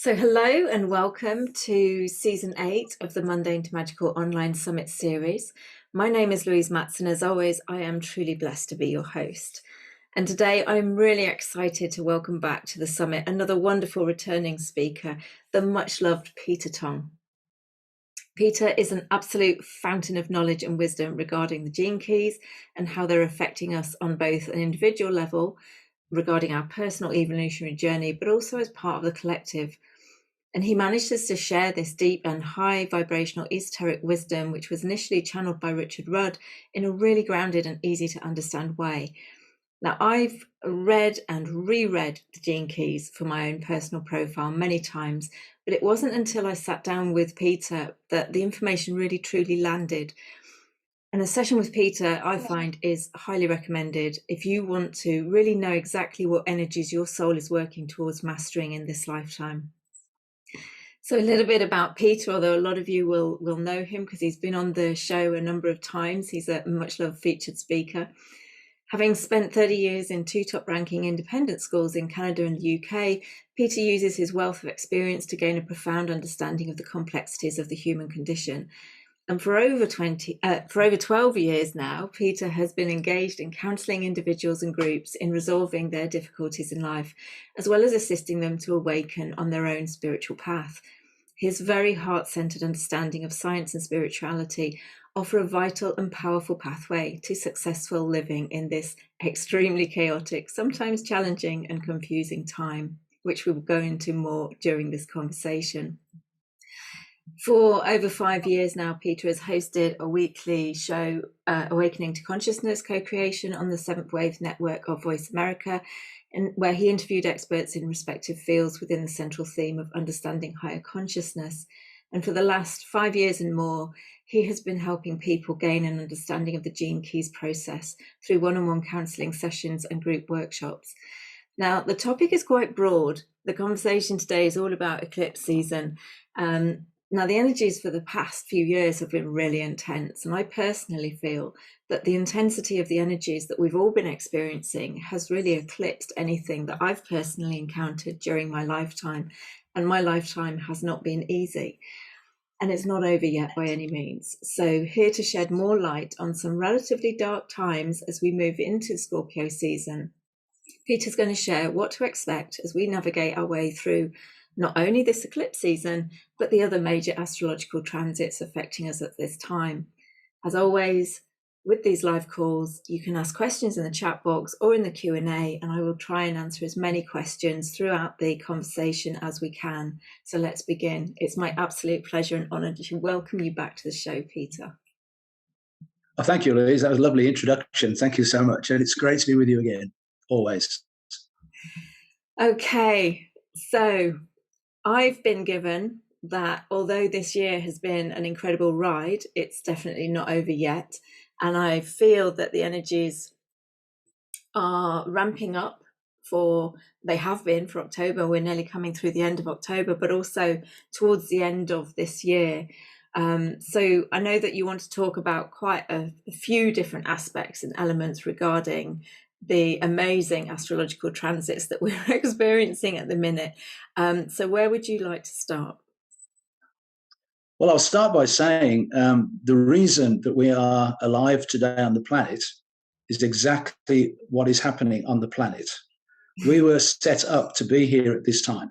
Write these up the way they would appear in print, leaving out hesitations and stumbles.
So hello and welcome to Season 8 of the Mundane to Magical Online Summit series. My name is Louise Matson. As always, I am truly blessed to be your host. And today I'm really excited to welcome back to the summit another wonderful returning speaker, the much-loved Peter Tong. Peter is an absolute fountain of knowledge and wisdom regarding the gene keys and how they're affecting us on both an individual level regarding our personal evolutionary journey, but also as part of the collective. And he manages to share this deep and high vibrational esoteric wisdom, which was initially channeled by Richard Rudd, in a really grounded and easy to understand way. Now, I've read and reread the Gene Keys for my own personal profile many times, but it wasn't until I sat down with Peter that the information really truly landed. And a session with Peter, I find, is highly recommended if you want to really know exactly what energies your soul is working towards mastering in this lifetime. So a little bit about Peter, although a lot of you will know him because he's been on the show a number of times. He's a much-loved featured speaker. Having spent 30 years in two top-ranking independent schools in Canada and the UK, Peter uses his wealth of experience to gain a profound understanding of the complexities of the human condition. And for over 12 years now, Peter has been engaged in counselling individuals and groups in resolving their difficulties in life, as well as assisting them to awaken on their own spiritual path. His very heart-centered understanding of science and spirituality offer a vital and powerful pathway to successful living in this extremely chaotic, sometimes challenging and confusing time, which we'll go into more during this conversation. For over 5 years now, Peter has hosted a weekly show, Awakening to Consciousness Co-Creation, on the Seventh Wave Network of Voice America, where he interviewed experts in respective fields within the central theme of understanding higher consciousness. And for the last 5 years and more, he has been helping people gain an understanding of the Gene Keys process through one-on-one counselling sessions and group workshops. Now, the topic is quite broad. The conversation today is all about eclipse season. Now, the energies for the past few years have been really intense, and I personally feel that the intensity of the energies that we've all been experiencing has really eclipsed anything that I've personally encountered during my lifetime, and my lifetime has not been easy, and it's not over yet by any means. So here to shed more light on some relatively dark times as we move into Scorpio season, Peter's going to share what to expect as we navigate our way through not only this eclipse season, but the other major astrological transits affecting us at this time. As always, with these live calls, you can ask questions in the chat box or in the Q&A, and I will try and answer as many questions throughout the conversation as we can. So let's begin. It's my absolute pleasure and honour to welcome you back to the show, Peter. Oh, thank you, Louise. That was a lovely introduction. Thank you so much. And it's great to be with you again, always. Okay, so I've been given that although this year has been an incredible ride, it's definitely not over yet. And I feel that the energies are ramping up they have been for October. We're nearly coming through the end of October, but also towards the end of this year. So I know that you want to talk about quite a few different aspects and elements regarding the amazing astrological transits that we're experiencing at the minute. So where would you like to start? Well, I'll start by saying the reason that we are alive today on the planet is exactly what is happening on the planet. We were set up to be here at this time.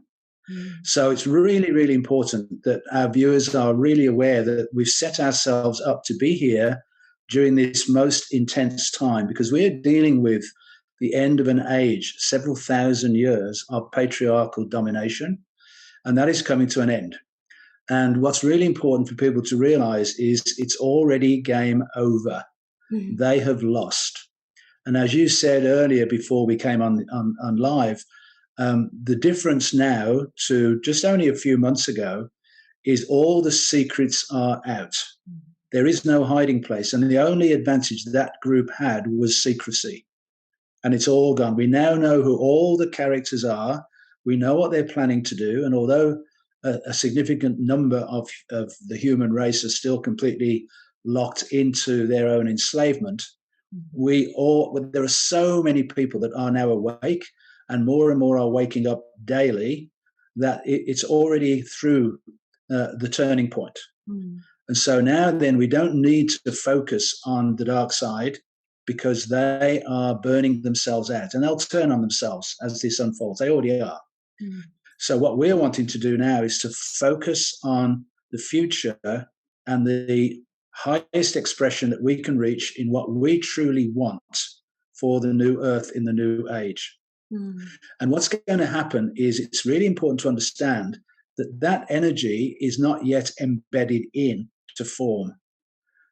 So it's really, really important that our viewers are really aware that we've set ourselves up to be here during this most intense time, because we're dealing with the end of an age, several thousand years of patriarchal domination, and that is coming to an end. And what's really important for people to realize is it's already game over. They have lost. And as you said earlier before we came on live, the difference now to just only a few months ago is all the secrets are out. There is no hiding place. And the only advantage that group had was secrecy. And it's all gone. We now know who all the characters are. We know what they're planning to do. And although a significant number of the human race are still completely locked into their own enslavement, there are so many people that are now awake, and more are waking up daily, that it's already through the turning point. Mm. And so now then we don't need to focus on the dark side, because they are burning themselves out, and they'll turn on themselves as this unfolds. They already are. Mm. So what we're wanting to do now is to focus on the future and the highest expression that we can reach in what we truly want for the new earth in the new age. Mm. And what's going to happen is it's really important to understand that that energy is not yet embedded in to form.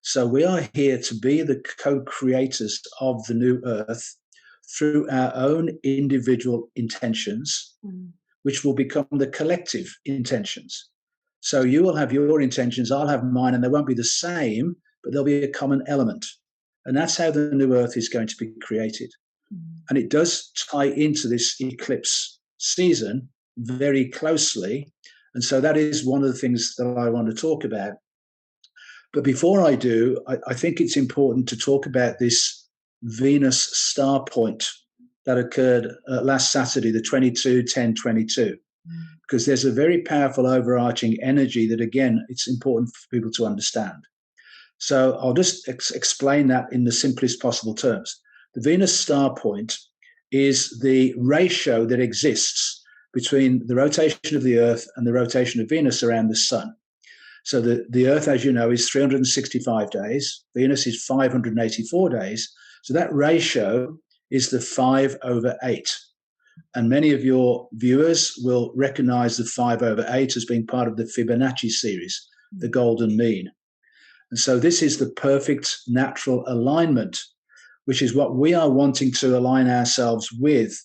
So we are here to be the co-creators of the new earth through our own individual intentions, which will become the collective intentions. So you will have your intentions, I'll have mine, and they won't be the same, but there'll be a common element. And that's how the new earth is going to be created. And it does tie into this eclipse season very closely. And so that is one of the things that I want to talk about. But before I do, I think it's important to talk about this Venus star point that occurred last Saturday, the 22-10-22, because there's a very powerful overarching energy that, again, it's important for people to understand. So I'll just explain that in the simplest possible terms. The Venus star point is the ratio that exists between the rotation of the Earth and the rotation of Venus around the Sun. So the Earth, as you know, is 365 days. Venus is 584 days. So that ratio is the 5/8. And many of your viewers will recognize the 5/8 as being part of the Fibonacci series, the golden mean. And so this is the perfect natural alignment, which is what we are wanting to align ourselves with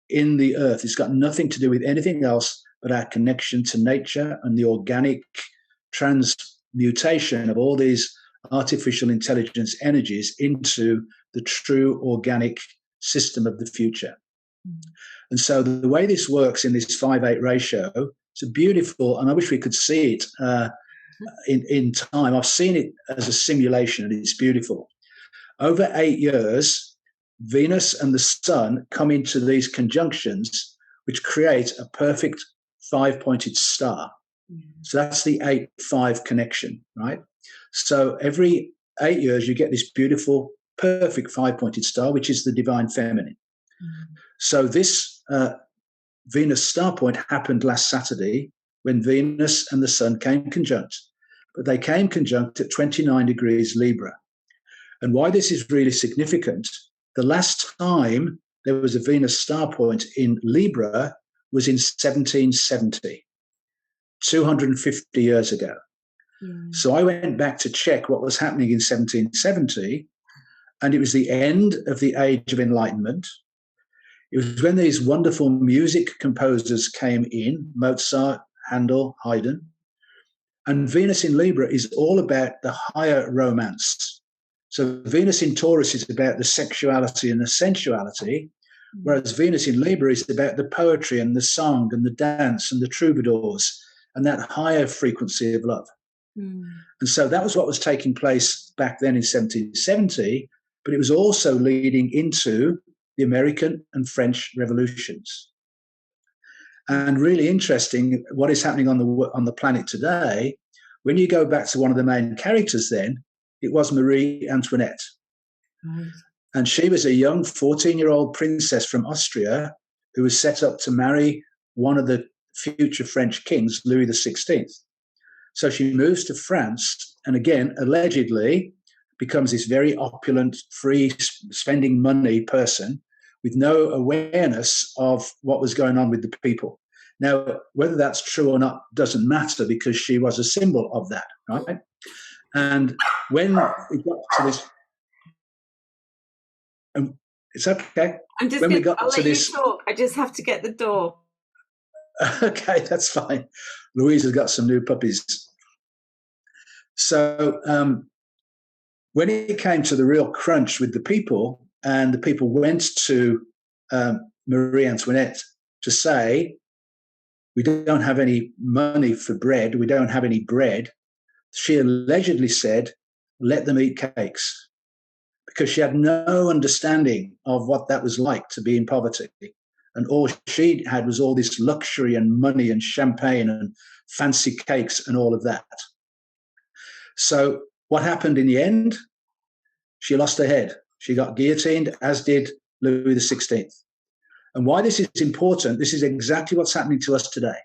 in the Earth. It's got nothing to do with anything else but our connection to nature and the organic transmutation of all these artificial intelligence energies into the true organic system of the future. And so the way this works in this 5/8 ratio, it's a beautiful, and I wish we could see it in time. I've seen it as a simulation, and it's beautiful. Over 8 years, Venus and the Sun come into these conjunctions, which create a perfect 5-pointed star. So that's the 8-5 connection, right? So every 8 years, you get this beautiful, perfect 5-pointed star, which is the divine feminine. So this Venus star point happened last Saturday when Venus and the Sun came conjunct, but they came conjunct at 29 degrees Libra. And why this is really significant, the last time there was a Venus star point in Libra was in 1770. 250 years ago. So I went back to check what was happening in 1770, and it was the end of the Age of Enlightenment. It was when these wonderful music composers came in, Mozart, Handel, Haydn. And Venus in Libra is all about the higher romance. So Venus in Taurus is about the sexuality and the sensuality, whereas Venus in Libra is about the poetry and the song and the dance and the troubadours and that higher frequency of love. And so that was what was taking place back then in 1770, but it was also leading into the American and French revolutions. And really interesting, what is happening on the planet today, when you go back to one of the main characters then, it was Marie Antoinette. And she was a young 14-year-old princess from Austria who was set up to marry one of the future French kings, Louis XVI. So she moves to France and again, allegedly, becomes this very opulent, free spending money person with no awareness of what was going on with the people. Now, whether that's true or not doesn't matter, because she was a symbol of that, right? And when it got to this, it's okay. I'm just when gonna, we got I'll to let this, you talk. I just have to get the door. Okay, that's fine. Louise has got some new puppies. So when it came to the real crunch with the people, and the people went to Marie Antoinette to say, we don't have any money for bread, we don't have any bread, she allegedly said, let them eat cakes, because she had no understanding of what that was like to be in poverty. And all she had was all this luxury and money and champagne and fancy cakes and all of that. So what happened in the end? She lost her head. She got guillotined, as did Louis XVI. And why this is important, this is exactly what's happening to us today.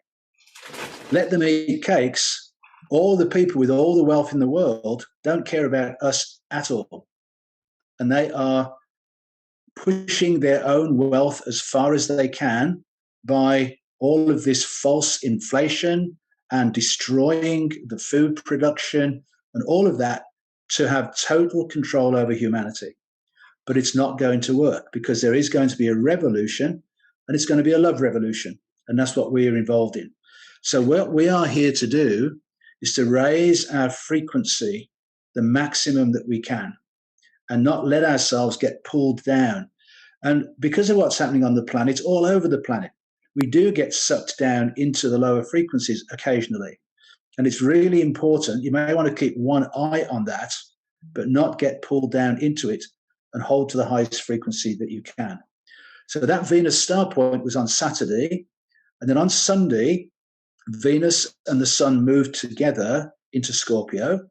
Let them eat cakes. All the people with all the wealth in the world don't care about us at all. And they are pushing their own wealth as far as they can by all of this false inflation and destroying the food production and all of that to have total control over humanity. But it's not going to work, because there is going to be a revolution, and it's going to be a love revolution. And that's what we are involved in. So what we are here to do is to raise our frequency the maximum that we can and not let ourselves get pulled down. And because of what's happening on the planet, all over the planet, we do get sucked down into the lower frequencies occasionally. And it's really important. You may want to keep one eye on that, but not get pulled down into it, and hold to the highest frequency that you can. So that Venus star point was on Saturday. And then on Sunday, Venus and the Sun moved together into Scorpio,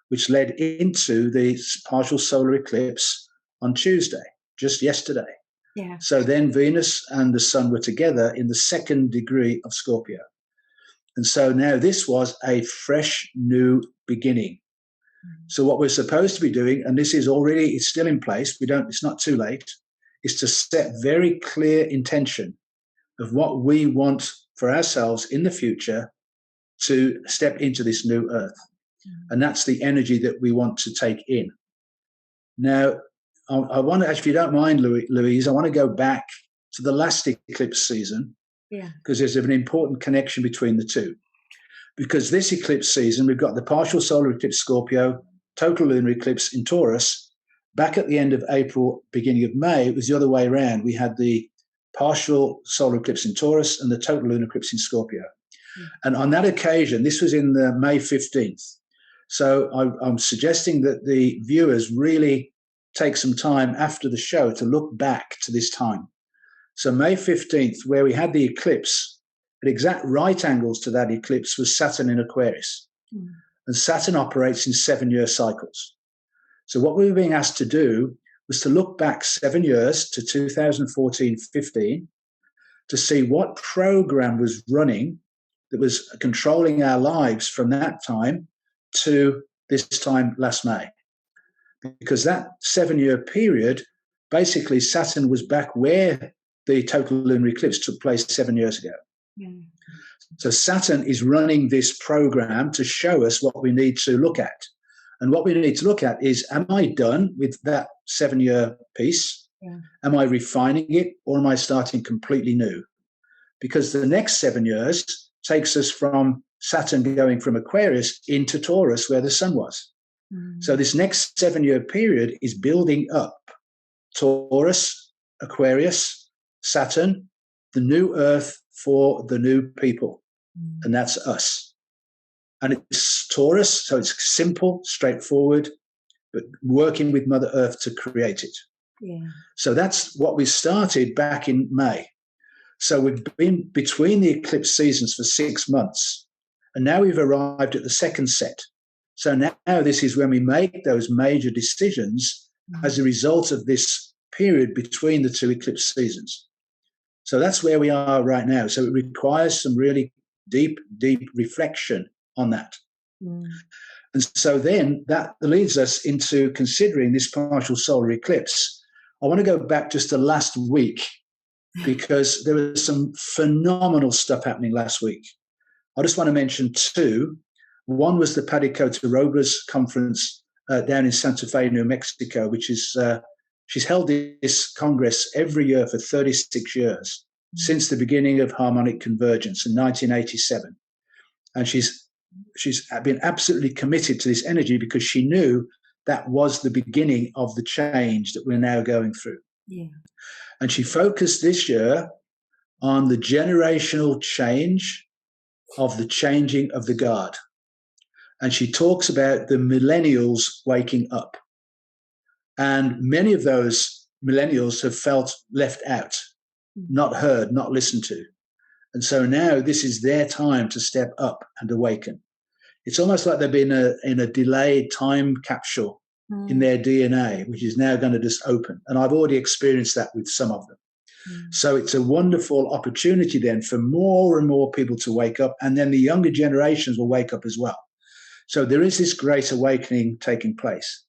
which led into the partial solar eclipse on Tuesday, just yesterday. Yeah. So then Venus and the Sun were together in the 2nd degree of Scorpio. And so now this was a fresh new beginning. So what we're supposed to be doing, and this is already, it's still in place, it's not too late, is to set very clear intention of what we want for ourselves in the future to step into this new earth. And that's the energy that we want to take in. Now, I want to, if you don't mind, Louise, I want to go back to the last eclipse season, because there's an important connection between the two. Because this eclipse season, we've got the partial solar eclipse Scorpio, total lunar eclipse in Taurus. Back at the end of April, beginning of May, it was the other way around. We had the partial solar eclipse in Taurus and the total lunar eclipse in Scorpio. And on that occasion, this was in the May 15th. So I'm suggesting that the viewers really take some time after the show to look back to this time. So May 15th, where we had the eclipse, at exact right angles to that eclipse was Saturn in Aquarius. And Saturn operates in 7-year cycles. So what we were being asked to do was to look back 7 years to 2014-15 to see what program was running that was controlling our lives from that time to this time last May. Because that 7-year period, basically Saturn was back where the total lunar eclipse took place 7 years ago. So Saturn is running this program to show us what we need to look at. And what we need to look at is, am I done with that 7-year piece? Am I refining it, or am I starting completely new? Because the next 7 years takes us from Saturn going from Aquarius into Taurus, where the Sun was. So this next 7-year period is building up Taurus, Aquarius, Saturn, the new Earth for the new people. And that's us. And it's Taurus, so it's simple, straightforward, but working with Mother Earth to create it. So that's what we started back in May. So we've been between the eclipse seasons for 6 months, and now we've arrived at the second set. So now this is when we make those major decisions as a result of this period between the two eclipse seasons. So that's where we are right now. So it requires some really deep reflection on that. And so then that leads us into considering this partial solar eclipse. I want to go back just to last week, because there was some phenomenal stuff happening last week. I just want to mention two. One was the Padicota Robles conference down in Santa Fe, New Mexico, which is, she's held this Congress every year for 36 years, since the beginning of harmonic convergence in 1987. And she's been absolutely committed to this energy, because she knew that was the beginning of the change that we're now going through. And she focused this year on the generational change of the changing of the guard. And she talks about the millennials waking up. And many of those millennials have felt left out. not heard, not listened to. And so now this is their time to step up and awaken. It's almost like they've been in a delayed time capsule in their DNA, which is now going to just open. And I've already experienced that with some of them. So it's a wonderful opportunity then for more and more people to wake up, and then the younger generations will wake up as well. So there is this great awakening taking place.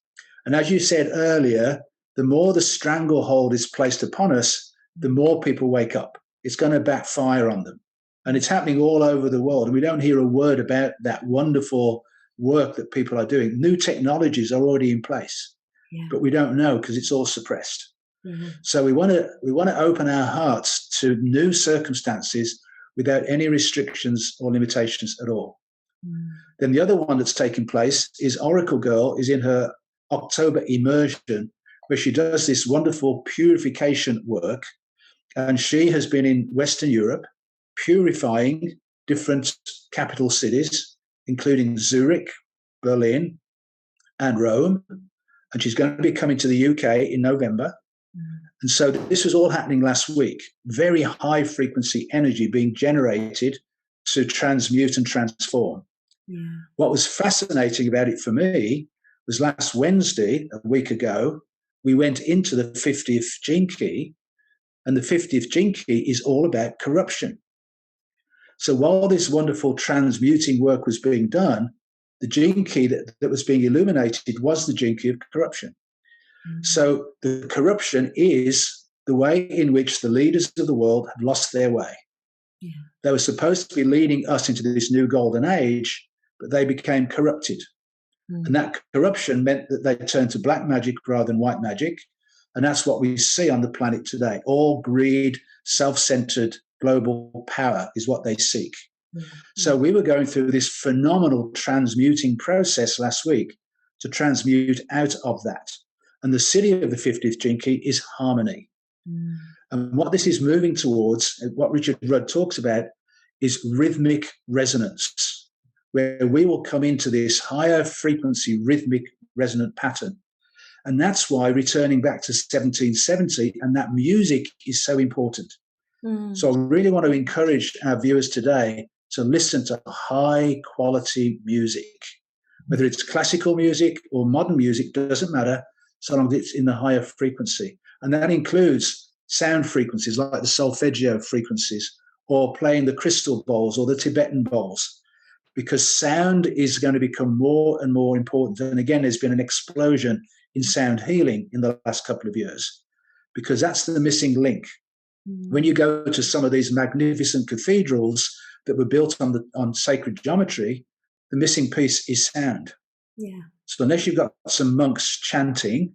And as you said earlier, the more the stranglehold is placed upon us, the more people wake up. It's going to backfire on them. And it's happening all over the world. And we don't hear a word about that wonderful work that people are doing. New technologies are already in place, but we don't know because it's all suppressed. So we want to open our hearts to new circumstances without any restrictions or limitations at all. Then the other one that's taking place is Oracle Girl is in her October immersion, where she does this wonderful purification work. And she has been in Western Europe, purifying different capital cities, including Zurich, Berlin, and Rome. And she's going to be coming to the UK in November. And so this was all happening last week. Very high frequency energy being generated to transmute and transform. What was fascinating about it for me was last Wednesday, a week ago, we went into the 50th gene key, and the 50th gene key is all about corruption. So while this wonderful transmuting work was being done, the gene key that was being illuminated was the gene key of corruption. So the corruption is the way in which the leaders of the world have lost their way. They were supposed to be leading us into this new golden age, but they became corrupted. And that corruption meant that they turned to black magic rather than white magic. And that's what we see on the planet today. All greed, self-centered global power is what they seek. So we were going through this phenomenal transmuting process last week to transmute out of that. And the city of the 50th gene key is harmony. And what this is moving towards, what Richard Rudd talks about, is rhythmic resonance, where we will come into this higher frequency rhythmic resonant pattern. And that's why returning back to 1770 and that music is so important. So I really want to encourage our viewers today to listen to high quality music, whether it's classical music or modern music, doesn't matter, so long as it's in the higher frequency. And that includes sound frequencies like the solfeggio frequencies, or playing the crystal bowls or the Tibetan bowls, because sound is going to become more and more important. And again, there's been an explosion in sound healing in the last couple of years, because that's the missing link. When you go to some of these magnificent cathedrals that were built on sacred geometry, the missing piece is sound. So unless you've got some monks chanting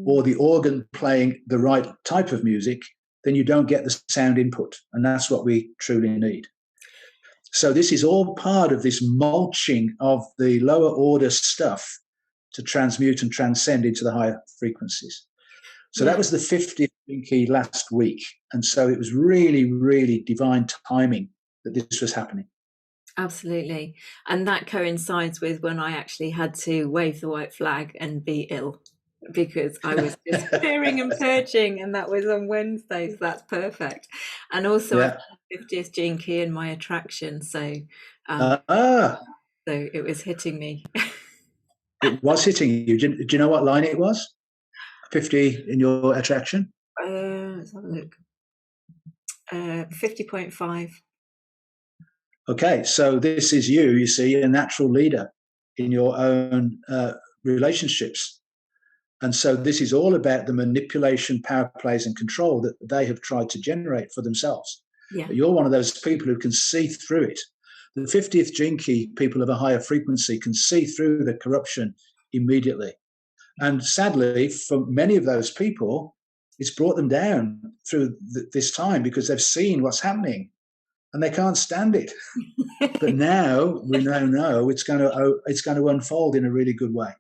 or the organ playing the right type of music, then you don't get the sound input. And that's what we truly need. So this is all part of this mulching of the lower order stuff to transmute and transcend into the higher frequencies. So that was the 50th key last week. And so it was really, really divine timing that this was happening. Absolutely. And that coincides with when I actually had to wave the white flag and be ill, because I was just clearing and purging, and that was on Wednesday. So that's perfect. And also I've got the 50th gene key in my attraction. So so it was hitting me. It was hitting you. Do you know what line it was? 50 in your attraction? Let's have a look. 50.5. Okay, so this is you see, a natural leader in your own relationships. And so this is all about the manipulation, power plays, and control that they have tried to generate for themselves. But you're one of those people who can see through it. The 50th gene key people of a higher frequency can see through the corruption immediately. And sadly, for many of those people, it's brought them down through this time because they've seen what's happening and they can't stand it. But now we now know it's going to unfold in a really good way.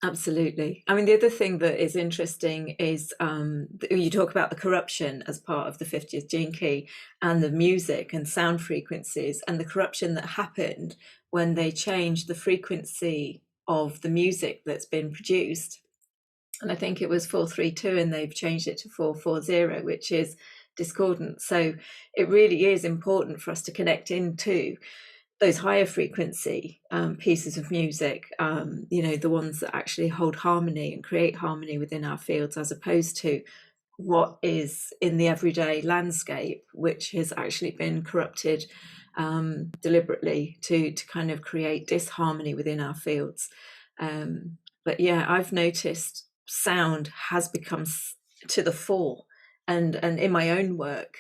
Absolutely. I mean, the other thing that is interesting is you talk about the corruption as part of the 50th gene key, and the music and sound frequencies, and the corruption that happened when they changed the frequency of the music that's been produced. And I think it was 432, and they've changed it to 440, which is discordant. So it really is important for us to connect into those higher frequency pieces of music, the ones that actually hold harmony and create harmony within our fields, as opposed to what is in the everyday landscape, which has actually been corrupted deliberately to kind of create disharmony within our fields. But yeah, I've noticed sound has become to the fore, and in my own work,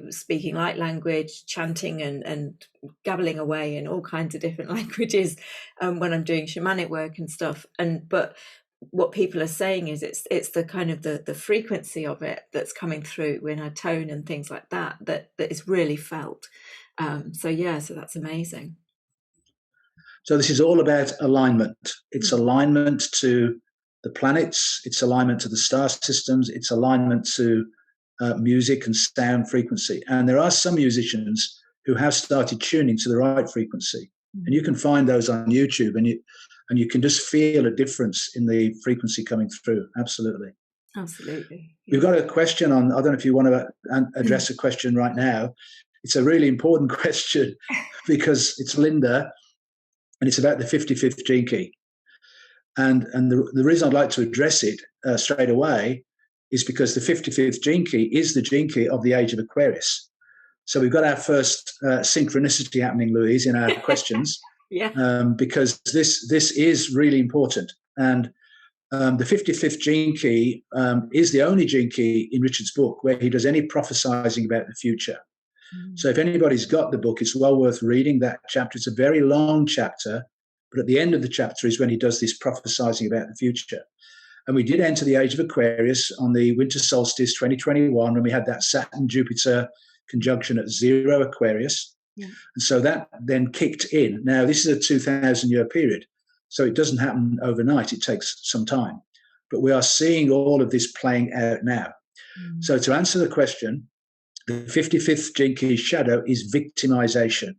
speaking light language, chanting and gabbling away in all kinds of different languages when I'm doing shamanic work and stuff. But what people are saying is it's the kind of the frequency of it that's coming through in our tone and things like that is really felt. So that's amazing. So this is all about alignment. It's alignment to the planets, it's alignment to the star systems, it's alignment to music and sound frequency. And there are some musicians who have started tuning to the right frequency. And you can find those on YouTube, and you can just feel a difference in the frequency coming through. Absolutely. Absolutely. We've got a question on, I don't know if you want to address a question right now. It's a really important question because it's Linda, and it's about the 55th gene key. And the reason I'd like to address it straight away is because the 55th gene key is the gene key of the age of Aquarius. So we've got our first synchronicity happening, Louise, in our questions. Because this is really important. And the 55th gene key is the only gene key in Richard's book where he does any prophesizing about the future. So if anybody's got the book, it's well worth reading that chapter. It's a very long chapter, but at the end of the chapter is when he does this prophesizing about the future. And we did enter the age of Aquarius on the winter solstice 2021 when we had that Saturn-Jupiter conjunction at 0 Aquarius. And so that then kicked in. Now, this is a 2,000-year period, so it doesn't happen overnight. It takes some time. But we are seeing all of this playing out now. So to answer the question, the 55th gene key shadow is victimization.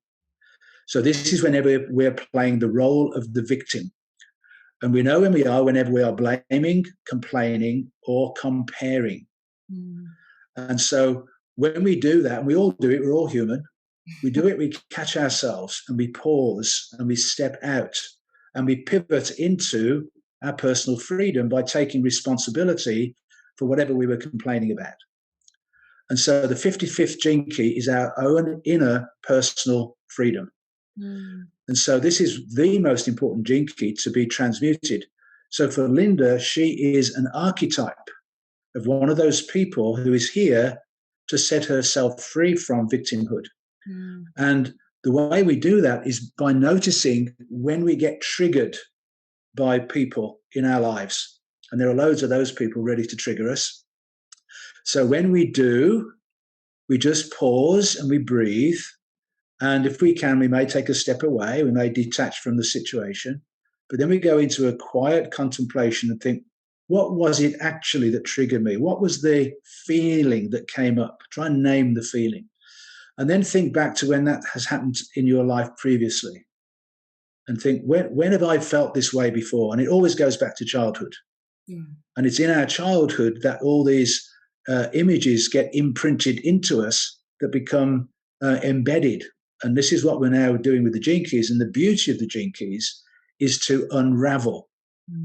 So this is whenever we're playing the role of the victim. And we know whenever we are blaming, complaining, or comparing. And so when we do that, and we all do it, we're all human, we do it, we catch ourselves and we pause and we step out and we pivot into our personal freedom by taking responsibility for whatever we were complaining about. And so the 55th gene key is our own inner personal freedom. And so this is the most important gene key to be transmuted. So for Linda, she is an archetype of one of those people who is here to set herself free from victimhood. And the way we do that is by noticing when we get triggered by people in our lives. And there are loads of those people ready to trigger us. So when we do, we just pause and we breathe. And if we can, we may take a step away. We may detach from the situation. But then we go into a quiet contemplation and think, what was it actually that triggered me? What was the feeling that came up? Try and name the feeling. And then think back to when that has happened in your life previously. And think, when have I felt this way before? And it always goes back to childhood. And it's in our childhood that all these images get imprinted into us that become embedded. And this is what we're now doing with the gene keys. And the beauty of the gene keys is to unravel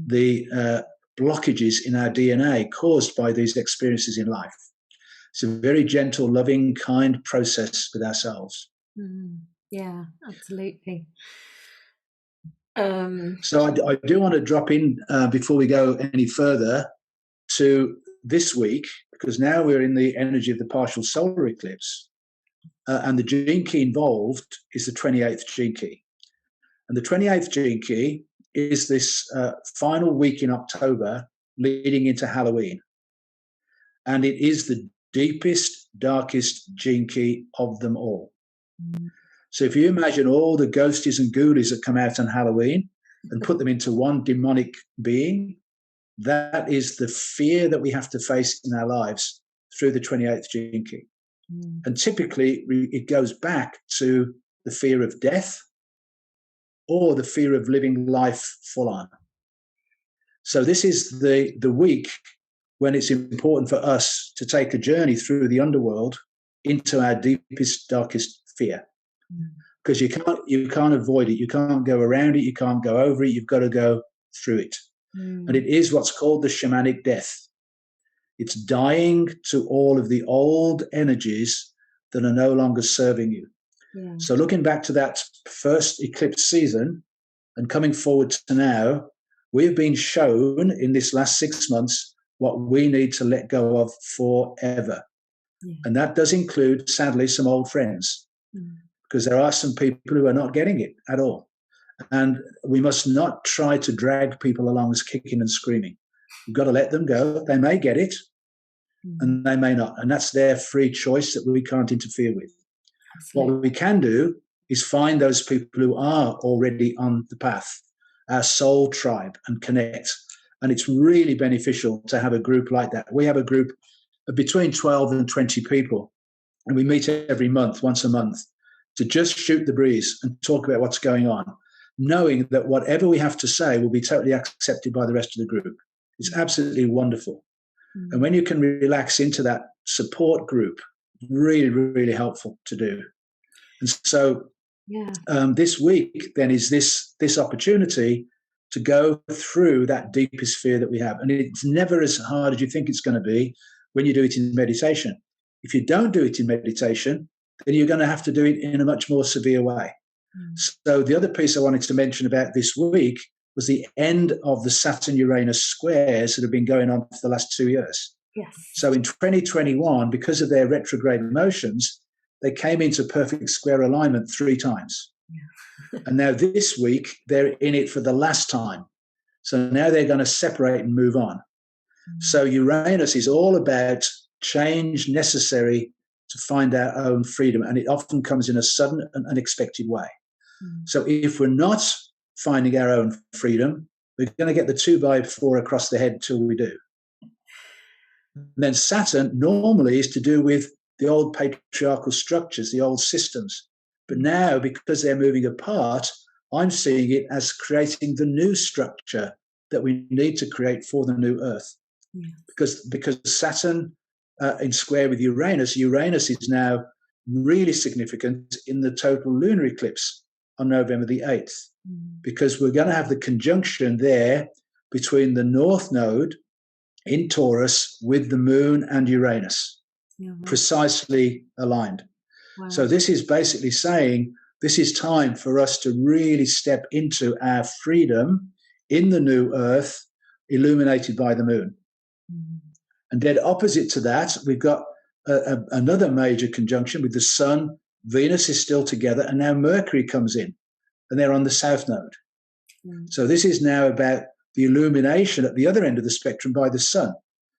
the blockages in our DNA caused by these experiences in life. It's a very gentle, loving, kind process with ourselves. Yeah, absolutely. So I do want to drop in before we go any further to this week, because now we're in the energy of the partial solar eclipse. And the gene key involved is the 28th gene key. And the 28th gene key is this final week in October leading into Halloween. And it is the deepest, darkest gene key of them all. So if you imagine all the ghosties and ghoulies that come out on Halloween and put them into one demonic being, that is the fear that we have to face in our lives through the 28th gene key. And typically it goes back to the fear of death or the fear of living life full on. So this is the week when it's important for us to take a journey through the underworld into our deepest, darkest fear. Because you can't avoid it. You can't go around it. You can't go over it. You've got to go through it. And it is what's called the shamanic death. It's dying to all of the old energies that are no longer serving you. Yeah. So looking back to that first eclipse season and coming forward to now, we've been shown in this last 6 months what we need to let go of forever. Yeah. And that does include, sadly, some old friends, because there are some people who are not getting it at all. And we must not try to drag people along as kicking and screaming. We've got to let them go. They may get it and they may not. And that's their free choice that we can't interfere with. Absolutely. What we can do is find those people who are already on the path, our soul tribe, and connect. And it's really beneficial to have a group like that. We have a group of between 12 and 20 people, and we meet every month, once a month, to just shoot the breeze and talk about what's going on, knowing that whatever we have to say will be totally accepted by the rest of the group. It's absolutely wonderful. And when you can relax into that support group, really, really helpful to do. And so this week then is this opportunity to go through that deepest fear that we have. And it's never as hard as you think it's going to be when you do it in meditation. If you don't do it in meditation, then you're going to have to do it in a much more severe way. So the other piece I wanted to mention about this week was the end of the Saturn-Uranus squares that have been going on for the last 2 years. Yes. So in 2021, because of their retrograde motions, they came into perfect square alignment 3 times. Yeah. And now this week, they're in it for the last time. So now they're going to separate and move on. So Uranus is all about change necessary to find our own freedom. And it often comes in a sudden and unexpected way. So if we're not finding our own freedom, we're going to get the 2x4 across the head until we do. And then Saturn normally is to do with the old patriarchal structures, the old systems. But now, because they're moving apart, I'm seeing it as creating the new structure that we need to create for the new Earth. Yeah. Because Saturn in square with Uranus is now really significant in the total lunar eclipse on November the 8th, because we're going to have the conjunction there between the North Node in Taurus with the Moon and Uranus, precisely aligned. Wow. So this is basically saying this is time for us to really step into our freedom in the new Earth, illuminated by the Moon. And dead opposite to that, we've got another major conjunction with the Sun. Venus is still together, and now Mercury comes in, and they're on the South Node. So this is now about the illumination at the other end of the spectrum by the Sun.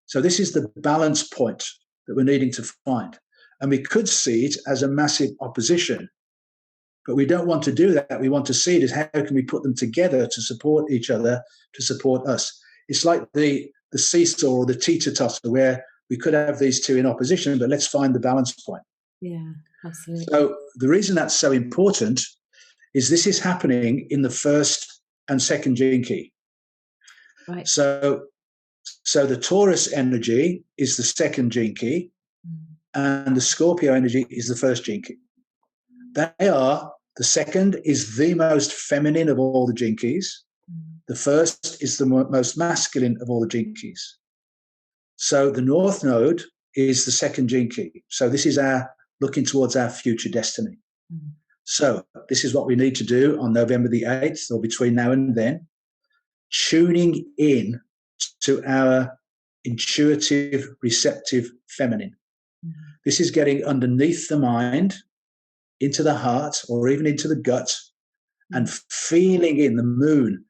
So this is the balance point that we're needing to find. And we could see it as a massive opposition, but we don't want to do that. We want to see it as how can we put them together to support each other, to support us. It's like the seesaw or the teeter-totter, where we could have these two in opposition, but let's find the balance point. Yeah, absolutely. So the reason that's so important is this is happening in the first and second gene key. Right. So the Taurus energy is the second gene key, and the Scorpio energy is the first gene key. They are, the second is the most feminine of all the gene keys. The first is the most masculine of all the gene keys. So the North Node is the second gene key. So this is our looking towards our future destiny. So this is what we need to do on November the 8th, or between now and then, tuning in to our intuitive, receptive feminine. This is getting underneath the mind, into the heart, or even into the gut, and feeling in the Moon,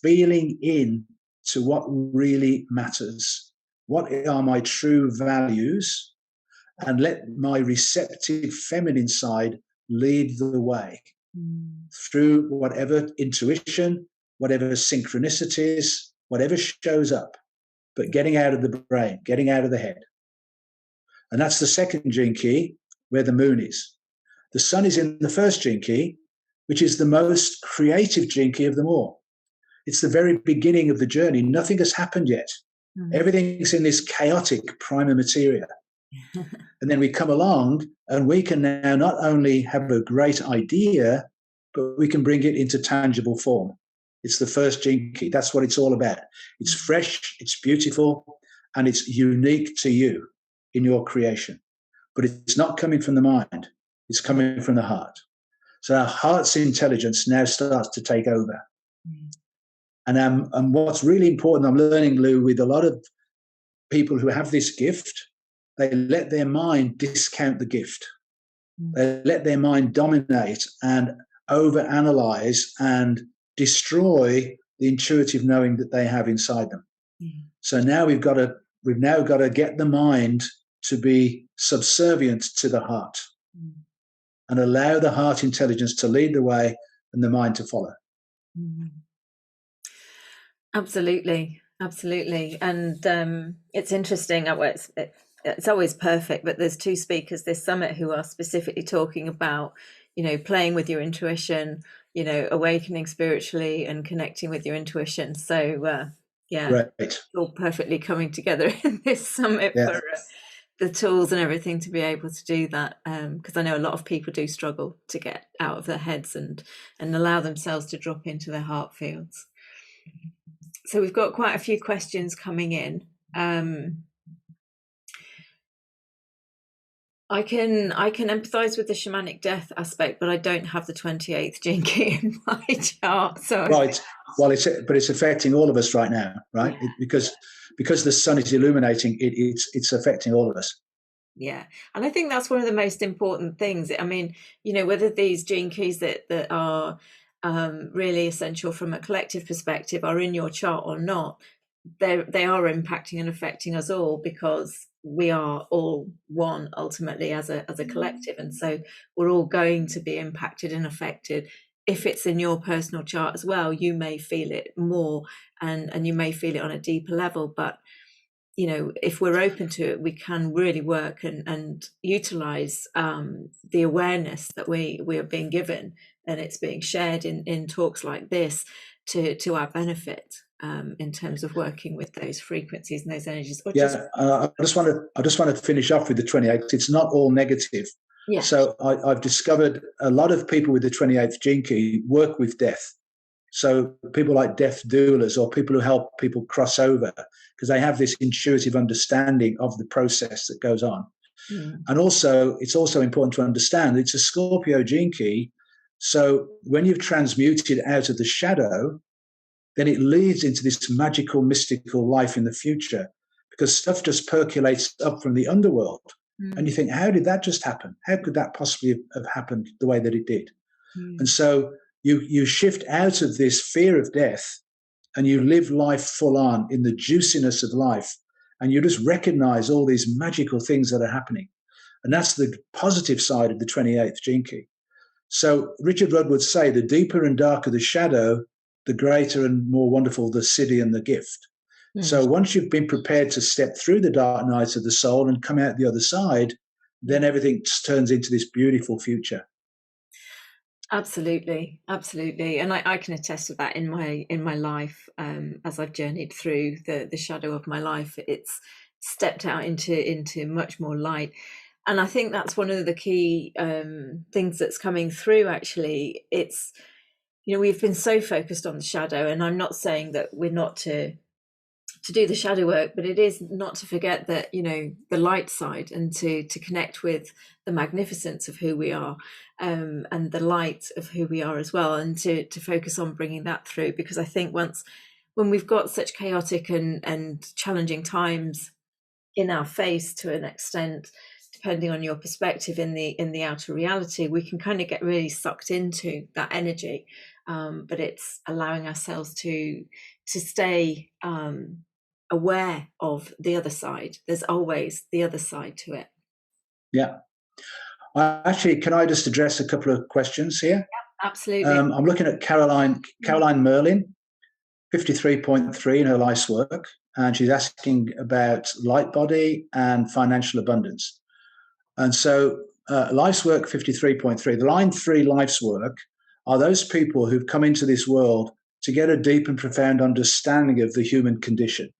feeling in to what really matters. What are my true values? And let my receptive feminine side lead the way through whatever intuition, whatever synchronicities, whatever shows up, but getting out of the brain, getting out of the head. And that's the second gene key, where the Moon is. The Sun is in the first gene key, which is the most creative gene key of them all. It's the very beginning of the journey. Nothing has happened yet. Mm. Everything's in this chaotic prima materia. And then we come along and we can now not only have a great idea, but we can bring it into tangible form. It's the first gene key. That's what it's all about. It's fresh, it's beautiful, and it's unique to you in your creation. But it's not coming from the mind, it's coming from the heart. So our heart's intelligence now starts to take over. And what's really important, I'm learning, Lou, with a lot of people who have this gift, they let their mind discount the gift. They let their mind dominate and overanalyze and destroy the intuitive knowing that they have inside them. So now we've now got to get the mind to be subservient to the heart and allow the heart intelligence to lead the way and the mind to follow. Absolutely. And it's interesting. It's always perfect, but there's two speakers this summit who are specifically talking about, playing with your intuition, awakening spiritually and connecting with your intuition. So Great. It's all perfectly coming together in this summit for the tools and everything to be able to do that, because I know a lot of people do struggle to get out of their heads and allow themselves to drop into their heart fields. So we've got quite a few questions coming in. I can empathize with the shamanic death aspect, but I don't have the 28th gene key in my chart. So right. Well, it's affecting all of us right now, right? Because the sun is illuminating it, it's affecting all of us. Yeah, and I think that's one of the most important things. I mean, whether these gene keys that are really essential from a collective perspective are in your chart or not, they are impacting and affecting us all, because we are all one ultimately as a collective, and so we're all going to be impacted and affected. If it's in your personal chart as well, you may feel it more, and you may feel it on a deeper level, but if we're open to it, we can really work and utilize the awareness that we are being given, and it's being shared in talks like this to our benefit, in terms of working with those frequencies and those energies. I just want to finish off with the 28th. It's not all negative. Yeah. So I've discovered a lot of people with the 28th gene key work with death. So people like death doulas, or people who help people cross over, because they have this intuitive understanding of the process that goes on. And also, it's also important to understand it's a Scorpio gene key. So when you've transmuted out of the shadow, then it leads into this magical, mystical life in the future, because stuff just percolates up from the underworld. And you think, how did that just happen? How could that possibly have happened the way that it did? And so you shift out of this fear of death, and you live life full on in the juiciness of life, and you just recognize all these magical things that are happening. And that's the positive side of the 28th gene key. So Richard Rudd would say, the deeper and darker the shadow, the greater and more wonderful the city and the gift. So once you've been prepared to step through the dark nights of the soul and come out the other side, then everything turns into this beautiful future. Absolutely. And I can attest to that in my life, as I've journeyed through the shadow of my life. It's stepped out into much more light. And I think that's one of the key things that's coming through, actually. It's, we've been so focused on the shadow, and I'm not saying that we're not to do the shadow work, but it is not to forget that, the light side, and to connect with the magnificence of who we are, and the light of who we are as well, and to focus on bringing that through. Because I think when we've got such chaotic and challenging times in our face, to an extent, depending on your perspective in the outer reality, we can kind of get really sucked into that energy, but it's allowing ourselves to stay aware of the other side. There's always the other side to it. Yeah. Actually, can I just address a couple of questions here? Yeah, absolutely. I'm looking at Caroline Merlin, 53.3 in her life's work, and she's asking about light body and financial abundance. And so life's work 53.3, the line 3 life's work are those people who've come into this world to get a deep and profound understanding of the human condition.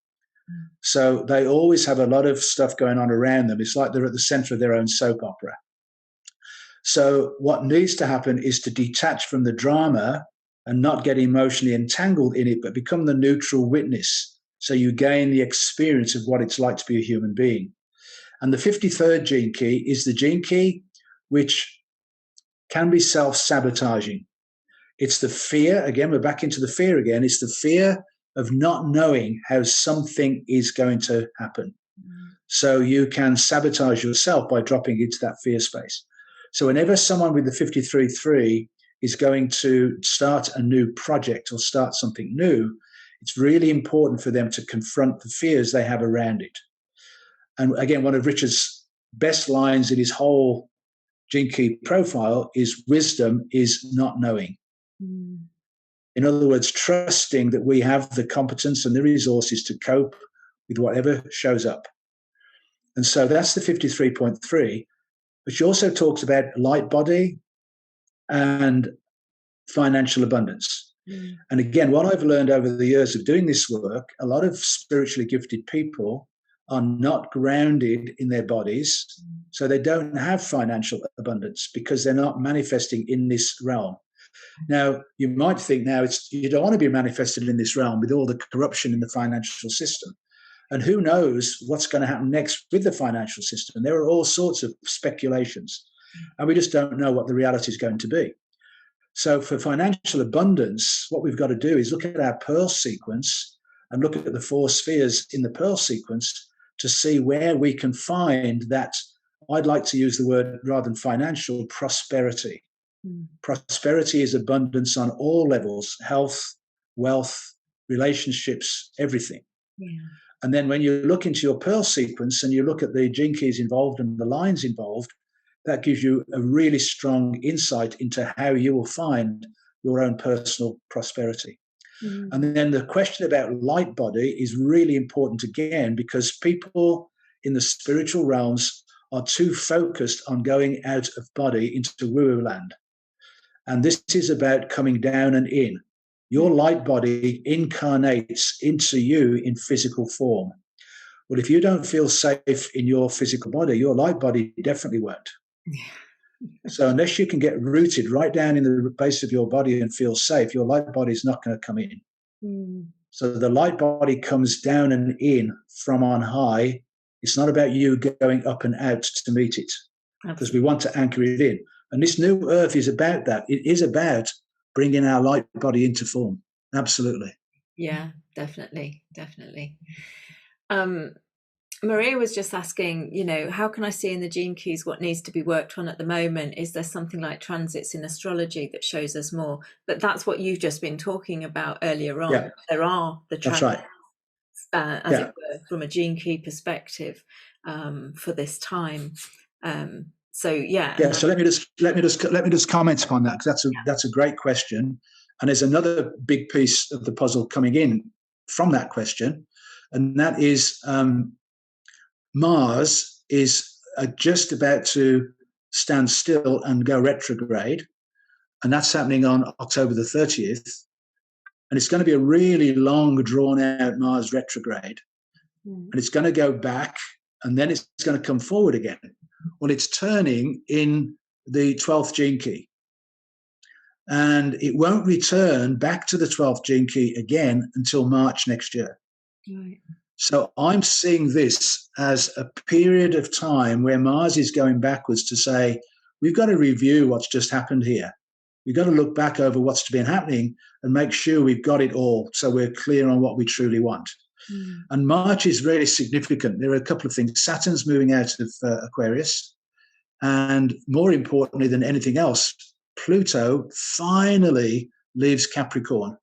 So they always have a lot of stuff going on around them. It's like they're at the center of their own soap opera. So what needs to happen is to detach from the drama and not get emotionally entangled in it, but become the neutral witness. So you gain the experience of what it's like to be a human being. And the 53rd gene key is the gene key which can be self-sabotaging. It's the fear, again, we're back into the fear again. It's the fear of not knowing how something is going to happen. So you can sabotage yourself by dropping into that fear space. So whenever someone with the 53-3 is going to start a new project or start something new, it's really important for them to confront the fears they have around it. And again, one of Richard's best lines in his whole gene key profile is wisdom is not knowing. In other words, trusting that we have the competence and the resources to cope with whatever shows up. And so that's the 53.3, but she also talks about light body and financial abundance. And again, what I've learned over the years of doing this work, a lot of spiritually gifted people are not grounded in their bodies, so they don't have financial abundance because they're not manifesting in this realm. Now, you might think now you don't want to be manifested in this realm with all the corruption in the financial system. And who knows what's going to happen next with the financial system. There are all sorts of speculations, and we just don't know what the reality is going to be. So for financial abundance, what we've got to do is look at our Pearl sequence and look at the 4 spheres in the Pearl sequence to see where we can find that, I'd like to use the word rather than financial, prosperity. Prosperity is abundance on all levels: health, wealth, relationships, everything. And then when you look into your Pearl sequence and you look at the gene keys involved and the lines involved, that gives you a really strong insight into how you will find your own personal prosperity. And then the question about light body is really important again, because people in the spiritual realms are too focused on going out of body into woo-woo land. And this is about coming down and in. Your light body incarnates into you in physical form. Well, if you don't feel safe in your physical body, your light body definitely won't. So unless you can get rooted right down in the base of your body and feel safe, your light body is not going to come in. So the light body comes down and in from on high. It's not about you going up and out to meet it, because we want to anchor it in. And this new earth is about that. It is about bringing our light body into form. Absolutely. Yeah, definitely. Maria was just asking, how can I see in the gene keys what needs to be worked on at the moment? Is there something like transits in astrology that shows us more? But that's what you've just been talking about earlier on. Yeah. There are the transits, right. As it were, from a gene key perspective for this time. So let me just comment upon that, because that's a great question, and there's another big piece of the puzzle coming in from that question, and that is Mars is just about to stand still and go retrograde, and that's happening on October the 30th, and it's going to be a really long, drawn-out Mars retrograde, and it's going to go back, and then it's going to come forward again. Well, it's turning in the 12th gene key, and it won't return back to the 12th gene key again until March next year. Right. So I'm seeing this as a period of time where Mars is going backwards to say, we've got to review what's just happened here. We've got to look back over what's been happening and make sure we've got it all, so we're clear on what we truly want. And March is really significant. There are a couple of things. Saturn's moving out of Aquarius. And more importantly than anything else, Pluto finally leaves Capricorn.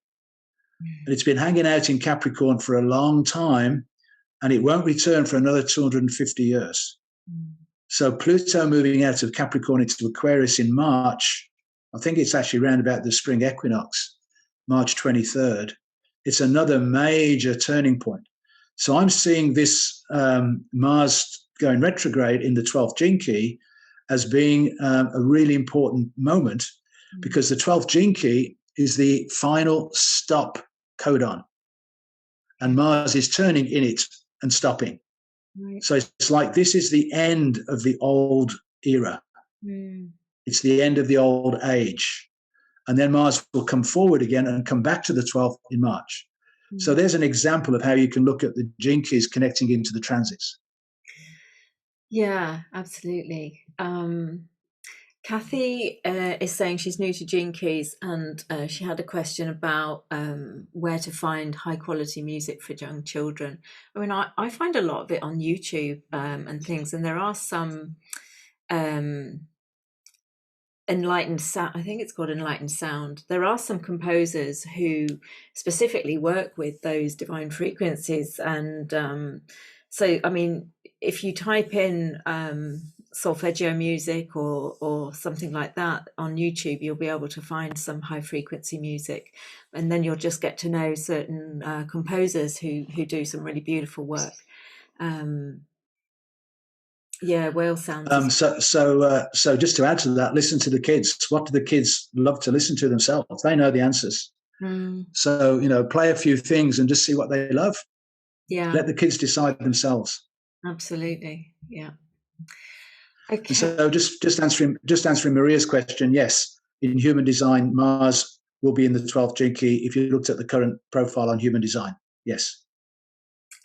And it's been hanging out in Capricorn for a long time, and it won't return for another 250 years. So Pluto moving out of Capricorn into Aquarius in March, I think it's actually around about the spring equinox, March 23rd. It's another major turning point. So I'm seeing this Mars going retrograde in the 12th gene key as being a really important moment, because the 12th gene key is the final stop codon. and Mars is turning in it and stopping. Right. So it's like this is the end of the old era. It's the end of the old age. And then Mars will come forward again and come back to the 12th in March. So there's an example of how you can look at the gene keys connecting into the transits. Yeah, absolutely. Kathy is saying she's new to Gene Keys, and she had a question about where to find high quality music for young children. I mean, I find a lot of it on YouTube and things, and there are some enlightened sound. I think it's called Enlightened Sound. There are some composers who specifically work with those divine frequencies, and so I mean, if you type in solfeggio music or something like that on YouTube, you'll be able to find some high frequency music, and then you'll just get to know certain composers who do some really beautiful work. Yeah, whale sounds. So just to add to that, listen to the kids. What do the kids love to listen to themselves? They know the answers. So, play a few things and just see what they love. Yeah. Let the kids decide themselves. Absolutely. Yeah. Okay. So just answering Maria's question, yes, in human design, Mars will be in the 12th gene key if you looked at the current profile on human design. Yes.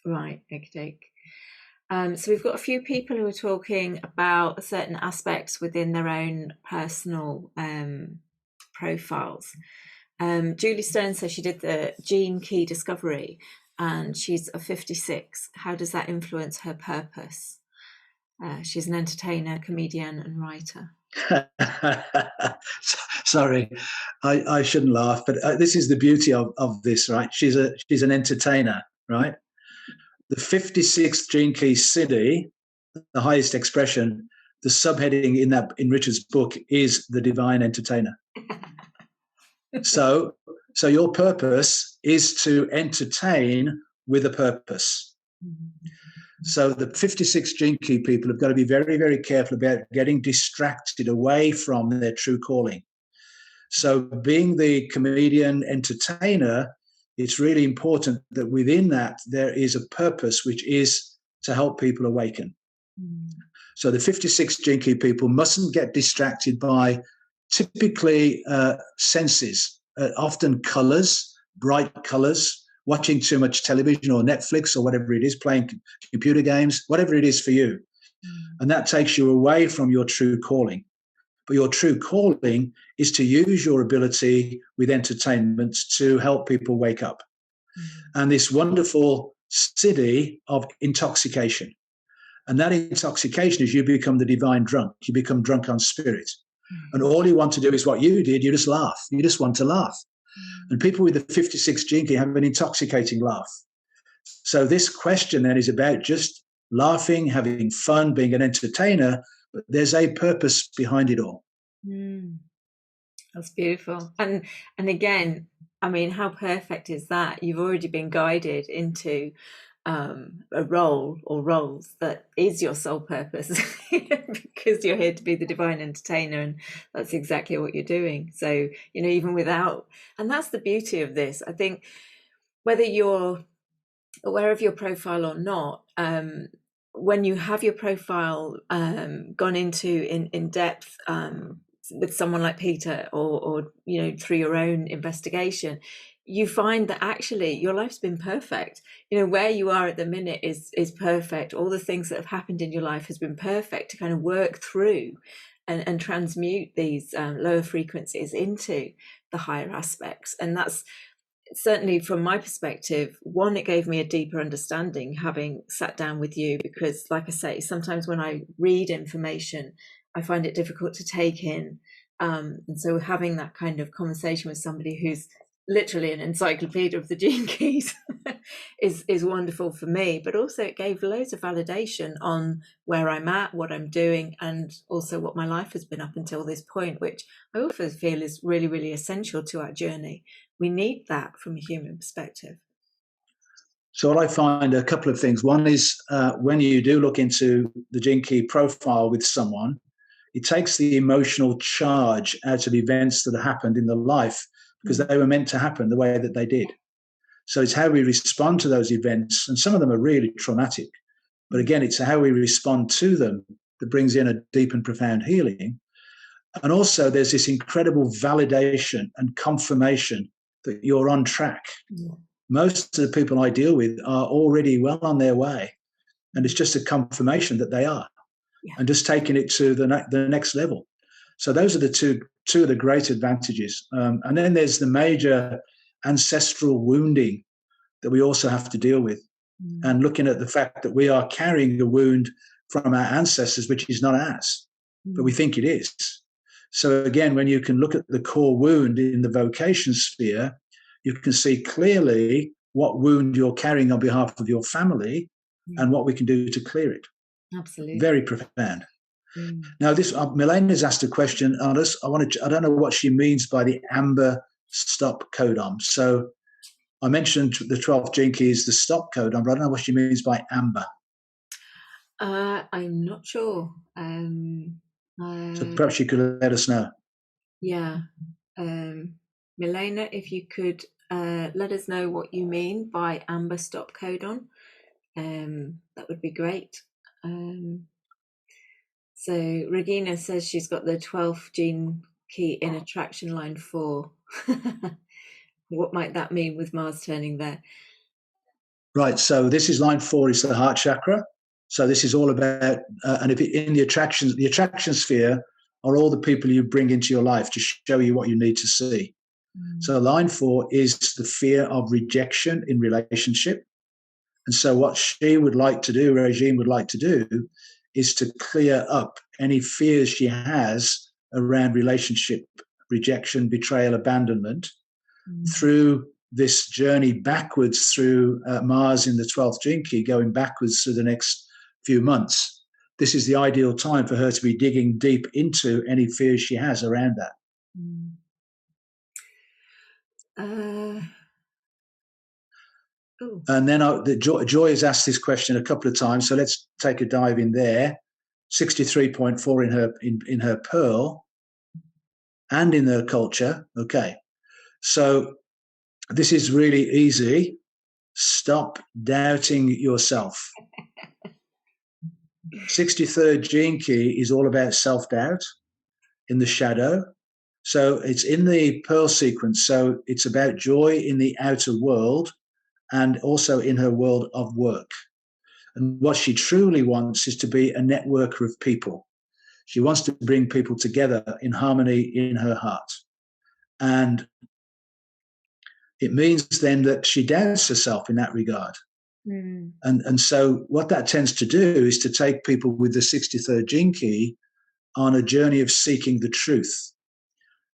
Right. Okay. So we've got a few people who are talking about certain aspects within their own personal profiles. Julie Stone says she did the gene key discovery and she's a 56. How does that influence her purpose? She's an entertainer, comedian, and writer. Sorry, I shouldn't laugh, but this is the beauty of this, right? She's an entertainer, right? The 56th gene key Siddhi, the highest expression, the subheading in Richard's book is the divine entertainer. So your purpose is to entertain with a purpose. So the 56 gene key people have got to be very, very careful about getting distracted away from their true calling. So being the comedian entertainer, it's really important that within that there is a purpose, which is to help people awaken. So the 56 gene key people mustn't get distracted by typically senses, often colors, bright colors, watching too much television or Netflix or whatever it is, playing computer games, whatever it is for you. And that takes you away from your true calling. But your true calling is to use your ability with entertainment to help people wake up. And this wonderful siddhi of intoxication. And that intoxication is you become the divine drunk. You become drunk on spirit. And all you want to do is what you did. You just laugh. You just want to laugh. And people with the 56 gene key have an intoxicating laugh. So this question then is about just laughing, having fun, being an entertainer, but there's a purpose behind it all. That's beautiful. And again, I mean, how perfect is that? You've already been guided into a role or roles that is your sole purpose because you're here to be the divine entertainer, and that's exactly what you're doing. So, even without, and that's the beauty of this. I think whether you're aware of your profile or not, when you have your profile gone into in depth with someone like Peter or through your own investigation, you find that actually your life's been perfect. Where you are at the minute is perfect. All the things that have happened in your life has been perfect to kind of work through and transmute these lower frequencies into the higher aspects. And that's certainly from my perspective, one, it gave me a deeper understanding having sat down with you, because like I say, sometimes when I read information, I find it difficult to take in. And so having that kind of conversation with somebody who's literally an encyclopedia of the gene keys is wonderful for me, but also it gave loads of validation on where I'm at, what I'm doing, and also what my life has been up until this point, which I also feel is really, really essential to our journey. We need that from a human perspective. So what I find a couple of things. One is when you do look into the gene key profile with someone, it takes the emotional charge out of events that have happened in their life because they were meant to happen the way that they did. So it's how we respond to those events. And some of them are really traumatic. But again, it's how we respond to them that brings in a deep and profound healing. And also there's this incredible validation and confirmation that you're on track. Yeah. Most of the people I deal with are already well on their way. And it's just a confirmation that they are. Yeah. And just taking it to the next level. So those are the two of the great advantages. And then there's the major ancestral wounding that we also have to deal with. And looking at the fact that we are carrying a wound from our ancestors, which is not ours, but we think it is. So again, when you can look at the core wound in the vocation sphere, you can see clearly what wound you're carrying on behalf of your family and what we can do to clear it. Absolutely. Very profound. Now, this Milena's asked a question on us. I don't know what she means by the amber stop codon. So I mentioned the 12th gene key is the stop codon, but I don't know what she means by amber. I'm not sure. So perhaps you could let us know. Yeah. Milena, if you could let us know what you mean by amber stop codon, that would be great. So Regina says she's got the 12th gene key in attraction line 4. What might that mean with Mars turning there? Right. So this is line 4. It's the heart chakra. So this is all about, and if it, in the attraction sphere are all the people you bring into your life to show you what you need to see. So line 4 is the fear of rejection in relationship. And so what she would like to do, Regine would like to do, is to clear up any fears she has around relationship, rejection, betrayal, abandonment through this journey backwards through Mars in the 12th gene key, going backwards through the next few months. This is the ideal time for her to be digging deep into any fears she has around that. And then Joy has asked this question a couple of times, so let's take a dive in there. 63.4 in her pearl and in her culture. Okay, so this is really easy. Stop doubting yourself. 63rd gene key is all about self-doubt in the shadow. So it's in the pearl sequence. So it's about Joy in the outer world and also in her world of work. And what she truly wants is to be a networker of people. She wants to bring people together in harmony in her heart. And it means then that she doubts herself in that regard. And so what that tends to do is to take people with the 63rd gene key on a journey of seeking the truth.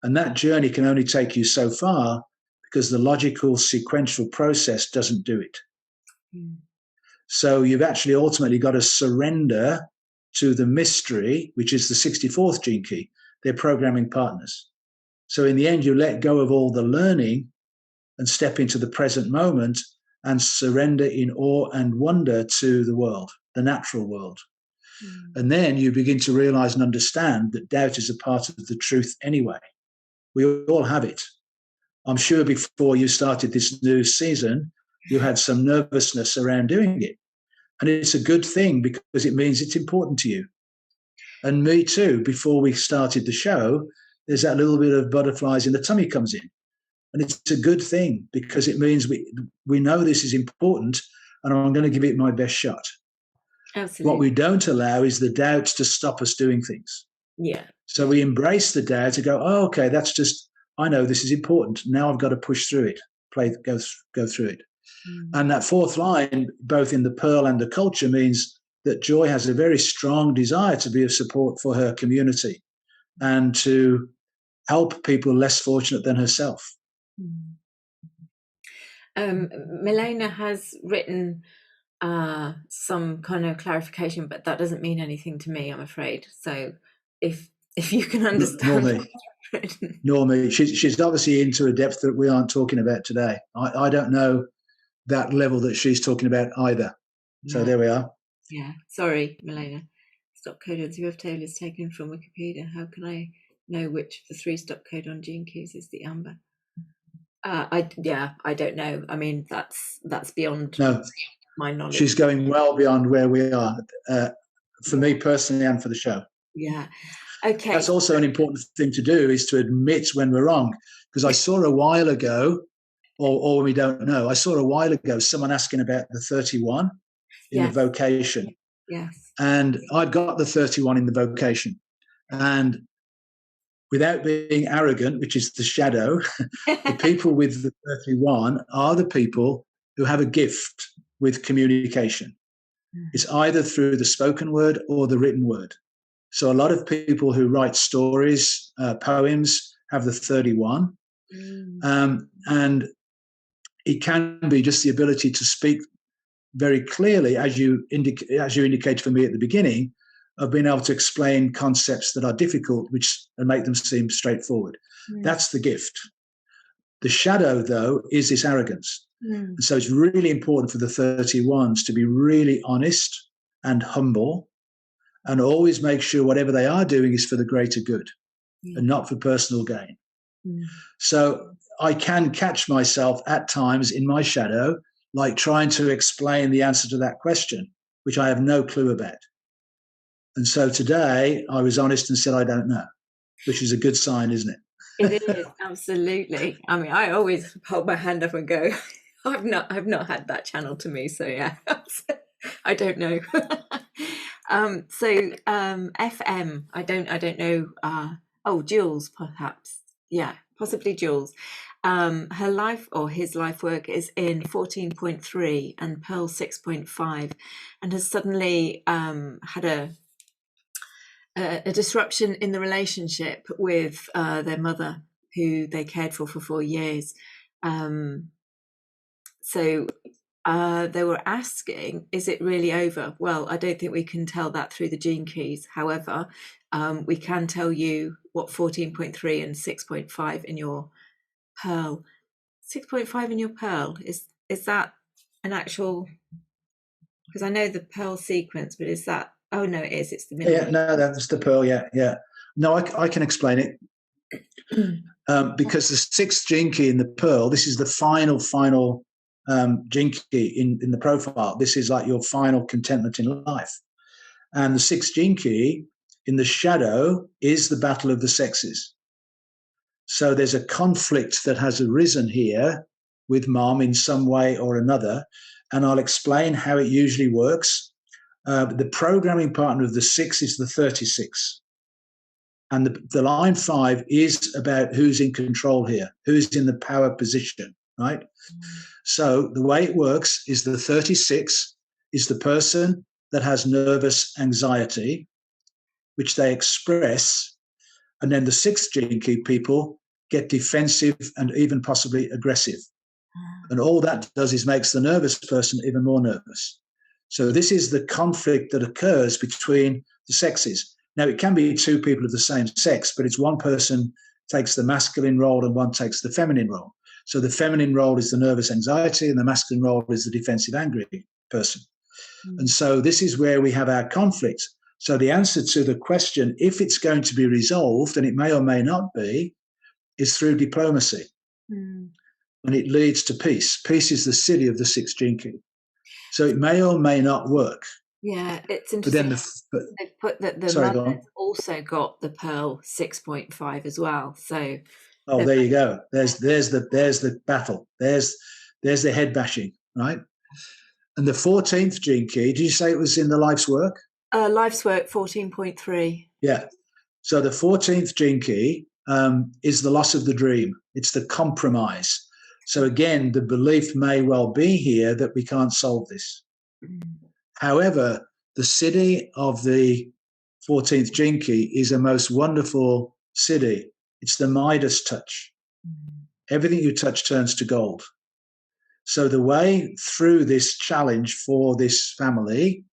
And that journey can only take you so far because the logical sequential process doesn't do it. So you've actually ultimately got to surrender to the mystery, which is the 64th gene key. They're programming partners. So in the end, you let go of all the learning and step into the present moment and surrender in awe and wonder to the world, the natural world. And then you begin to realize and understand that doubt is a part of the truth anyway. We all have it. I'm sure before you started this new season, you had some nervousness around doing it. And it's a good thing because it means it's important to you. And me too, before we started the show, there's that little bit of butterflies in the tummy comes in. And it's a good thing because it means we know this is important and I'm going to give it my best shot. Absolutely. What we don't allow is the doubts to stop us doing things. Yeah. So we embrace the doubt to go, oh, okay, that's just, I know this is important. Now I've got to push through it, go through it. And that fourth line, both in the pearl and the culture, means that Joy has a very strong desire to be of support for her community and to help people less fortunate than herself. Milena has written some kind of clarification, but that doesn't mean anything to me, I'm afraid. So if you can understand. Nor me. She's obviously into a depth that we aren't talking about today. I don't know that level that she's talking about either. So there we are. Yeah. Sorry, Milena. Stop codons. Your table is taken from Wikipedia. How can I know which of the 3 stop codon gene keys is the amber? I don't know. I mean, that's beyond No, my knowledge. she's going well beyond where we are, for me personally and for the show. Yeah. Okay. That's also an important thing to do, is to admit when we're wrong. Because I saw a while ago, or we don't know, I saw a while ago someone asking about the 31 in the Yes. vocation. Yes. And I'd got the 31 in the vocation. And without being arrogant, which is the shadow, the people with the 31 are the people who have a gift with communication. It's either through the spoken word or the written word. So a lot of people who write stories, poems, have the 31. And it can be just the ability to speak very clearly, as you indicated for me at the beginning, of being able to explain concepts that are difficult, and make them seem straightforward. That's the gift. The shadow, though, is this arrogance. And so it's really important for the 31s to be really honest and humble, and always make sure whatever they are doing is for the greater good and not for personal gain. So I can catch myself at times in my shadow, like trying to explain the answer to that question, which I have no clue about. And so today I was honest and said, I don't know, which is a good sign, isn't it? It is, absolutely. I mean, I always hold my hand up and go, I've not had that channel to me, so yeah. I don't know. FM, I don't know. Oh, Jules, perhaps. Yeah, possibly Jules. Her life, or his life work, is in 14.3 and Pearl 6.5, and has suddenly had a disruption in the relationship with their mother, who they cared for 4 years. So they were asking, is it really over? Well, I don't think we can tell that through the gene keys. However, we can tell you what 14.3 and 6.5 in your pearl. 6.5 in your pearl, is that an actual, because I know the pearl sequence, but is that, oh no, it is, it's the middle. Yeah, no, that's the pearl, yeah. No, I can explain it. Because the 6th gene key in the pearl, this is the final gene key in the profile. This is like your final contentment in life. And the 6th gene key in the shadow is the battle of the sexes. So there's a conflict that has arisen here with mom in some way or another. And I'll explain how it usually works. The programming partner of the 6 is the 36. And the line 5 is about who's in control here, who's in the power position, right? So the way it works is the 36 is the person that has nervous anxiety, which they express. And then the 6th gene key people get defensive and even possibly aggressive. And all that does is makes the nervous person even more nervous. So this is the conflict that occurs between the sexes. Now, it can be 2 people of the same sex, but it's one person takes the masculine role and one takes the feminine role. So the feminine role is the nervous anxiety and the masculine role is the defensive angry person. And so this is where we have our conflict. So the answer to the question, if it's going to be resolved, and it may or may not be, is through diplomacy. And it leads to peace. Peace is the city of the 6th gene key. So it may or may not work. Yeah, it's interesting. They've put that the mother's also got the pearl 6.5 as well. So there you go. There's the battle. There's the head bashing, right? And the 14th gene key, did you say it was in the life's work? Life's work 14.3. Yeah. So the 14th gene key is the loss of the dream. It's the compromise. So again, the belief may well be here that we can't solve this. However, the city of the 14th gene key is a most wonderful city. It's the Midas touch. Everything you touch turns to gold. So the way through this challenge for this family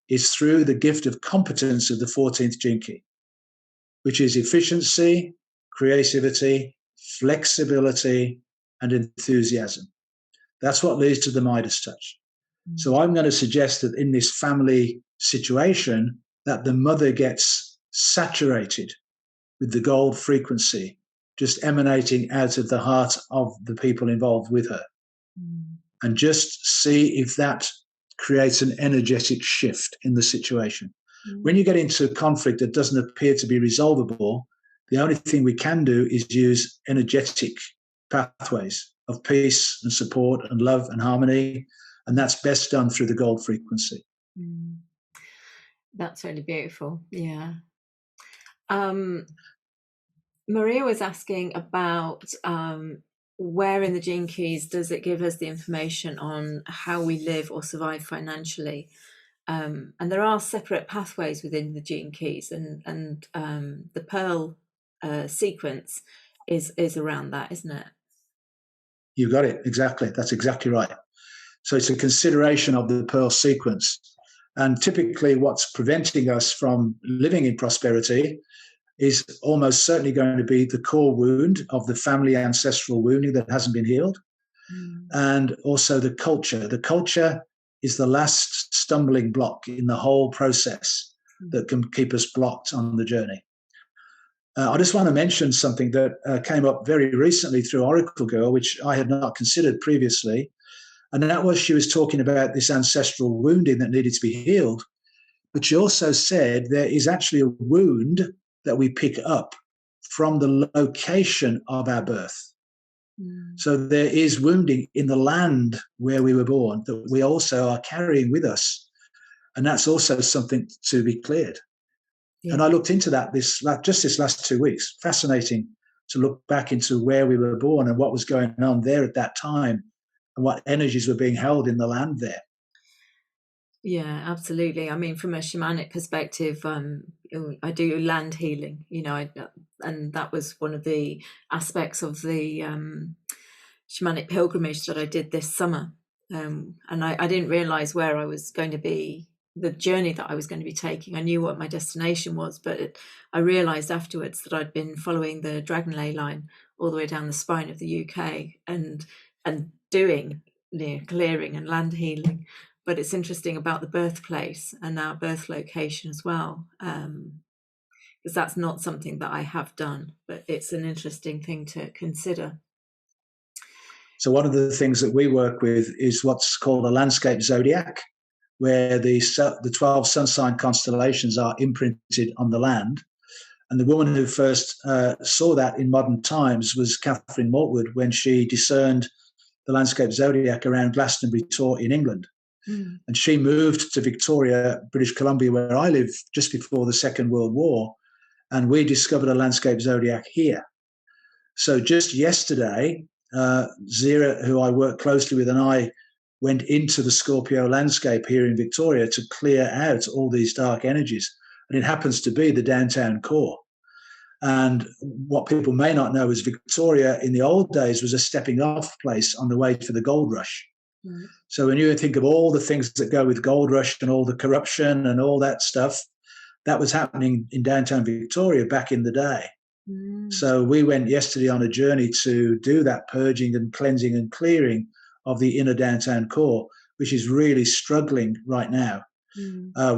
is through the gift of competence of the 14th gene key, which is efficiency, creativity, flexibility, and enthusiasm. That's what leads to the Midas touch. So I'm going to suggest that in this family situation, that the mother gets saturated with the gold frequency just emanating out of the heart of the people involved with her. Mm. And just see if that creates an energetic shift in the situation. Mm. When you get into conflict that doesn't appear to be resolvable, the only thing we can do is use energetic pathways of peace and support and love and harmony. And that's best done through the gold frequency. Mm. That's really beautiful. Yeah. Maria was asking about where in the gene keys does it give us the information on how we live or survive financially? And there are separate pathways within the gene keys, and the Pearl sequence is around that, isn't it? You got it, exactly. That's exactly right. So it's a consideration of the Pearl sequence. And typically what's preventing us from living in prosperity is almost certainly going to be the core wound of the family ancestral wounding that hasn't been healed. Mm. And also the culture. The culture is the last stumbling block in the whole process that can keep us blocked on the journey. I just want to mention something that came up very recently through Oracle Girl, which I had not considered previously. And that was, she was talking about this ancestral wounding that needed to be healed. But she also said there is actually a wound that we pick up from the location of our birth. Mm. So there is wounding in the land where we were born that we also are carrying with us. And that's also something to be cleared. Yeah. And I looked into that this last 2 weeks. Fascinating to look back into where we were born and what was going on there at that time and what energies were being held in the land there. Yeah, absolutely. I mean, from a shamanic perspective, I do land healing, and that was one of the aspects of the shamanic pilgrimage that I did this summer. And I didn't realize where I was going to be, the journey that I was going to be taking. I knew what my destination was, but I realized afterwards that I'd been following the dragon ley line all the way down the spine of the UK and doing clearing and land healing. But it's interesting about the birthplace and our birth location as well, because that's not something that I have done, but it's an interesting thing to consider. So one of the things that we work with is what's called a landscape zodiac, where the 12 sun sign constellations are imprinted on the land. And the woman who first saw that in modern times was Catherine Mortwood when she discerned the landscape zodiac around Glastonbury Tor in England. Mm. And she moved to Victoria, British Columbia, where I live, just before the Second World War. And we discovered a landscape zodiac here. So just yesterday, Zira, who I work closely with, and I went into the Scorpio landscape here in Victoria to clear out all these dark energies. And it happens to be the downtown core. And what people may not know is Victoria in the old days was a stepping off place on the way to the gold rush. Mm. So when you think of all the things that go with gold rush and all the corruption and all that stuff, that was happening in downtown Victoria back in the day. Mm. So we went yesterday on a journey to do that purging and cleansing and clearing of the inner downtown core, which is really struggling right now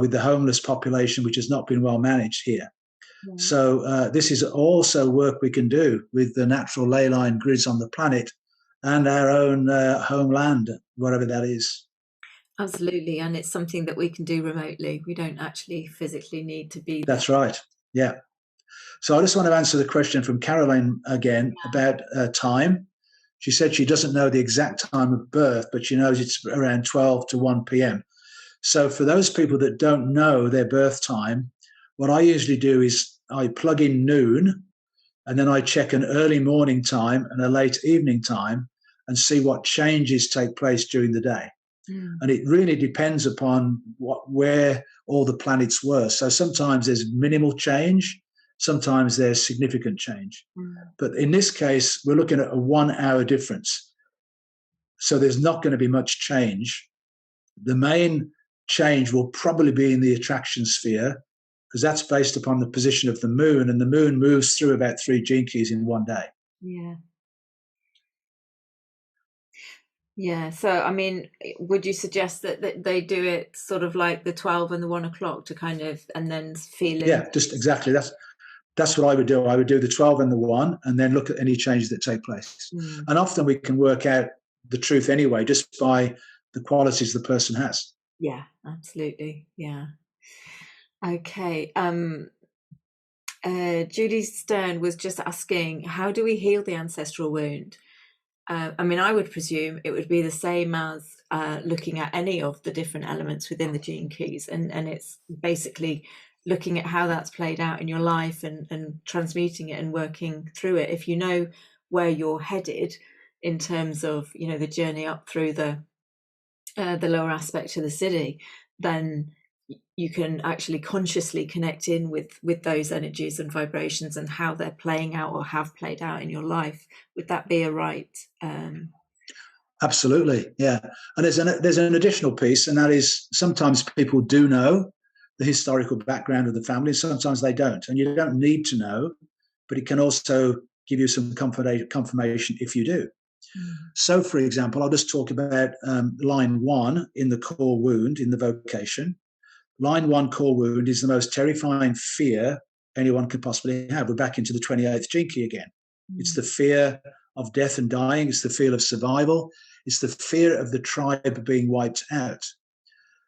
with the homeless population, which has not been well managed here. Yeah. So this is also work we can do with the natural ley line grids on the planet and our own homeland, whatever that is. Absolutely. And it's something that we can do remotely. We don't actually physically need to be there. That's right. Yeah. So I just want to answer the question from Caroline again about time. She said she doesn't know the exact time of birth, but she knows it's around 12 to 1 p.m. So for those people that don't know their birth time, what I usually do is I plug in noon and then I check an early morning time and a late evening time and see what changes take place during the day. Mm. And it really depends upon where all the planets were. So sometimes there's minimal change, sometimes there's significant change. Mm. But in this case, we're looking at a 1 hour difference. So there's not going to be much change. The main change will probably be in the attraction sphere, because that's based upon the position of the moon, and the moon moves through about 3 gene keys in one day. Yeah. Yeah. So, I mean, would you suggest that they do it sort of like the 12 and the 1 o'clock to kind of, and then feel it? Yeah, just exactly. That's what I would do. I would do the 12 and the 1 and then look at any changes that take place. And often we can work out the truth anyway, just by the qualities the person has. Yeah, absolutely. Yeah. Okay. Judy Stern was just asking, how do we heal the ancestral wound? I mean, I would presume it would be the same as looking at any of the different elements within the gene keys, and it's basically looking at how that's played out in your life and transmuting it and working through it. If you know where you're headed in terms of, you know, the journey up through the lower aspect of the city, then you can actually consciously connect in with those energies and vibrations and how they're playing out or have played out in your life. Would that be a right? Absolutely, yeah. And there's an additional piece, and that is sometimes people do know the historical background of the family, sometimes they don't, and you don't need to know, but it can also give you some confirmation if you do. So, for example, I'll just talk about line 1 in the core wound in the vocation. Line 1 core wound is the most terrifying fear anyone could possibly have. We're back into the 28th gene key again. It's the fear of death and dying. It's the fear of survival. It's the fear of the tribe being wiped out.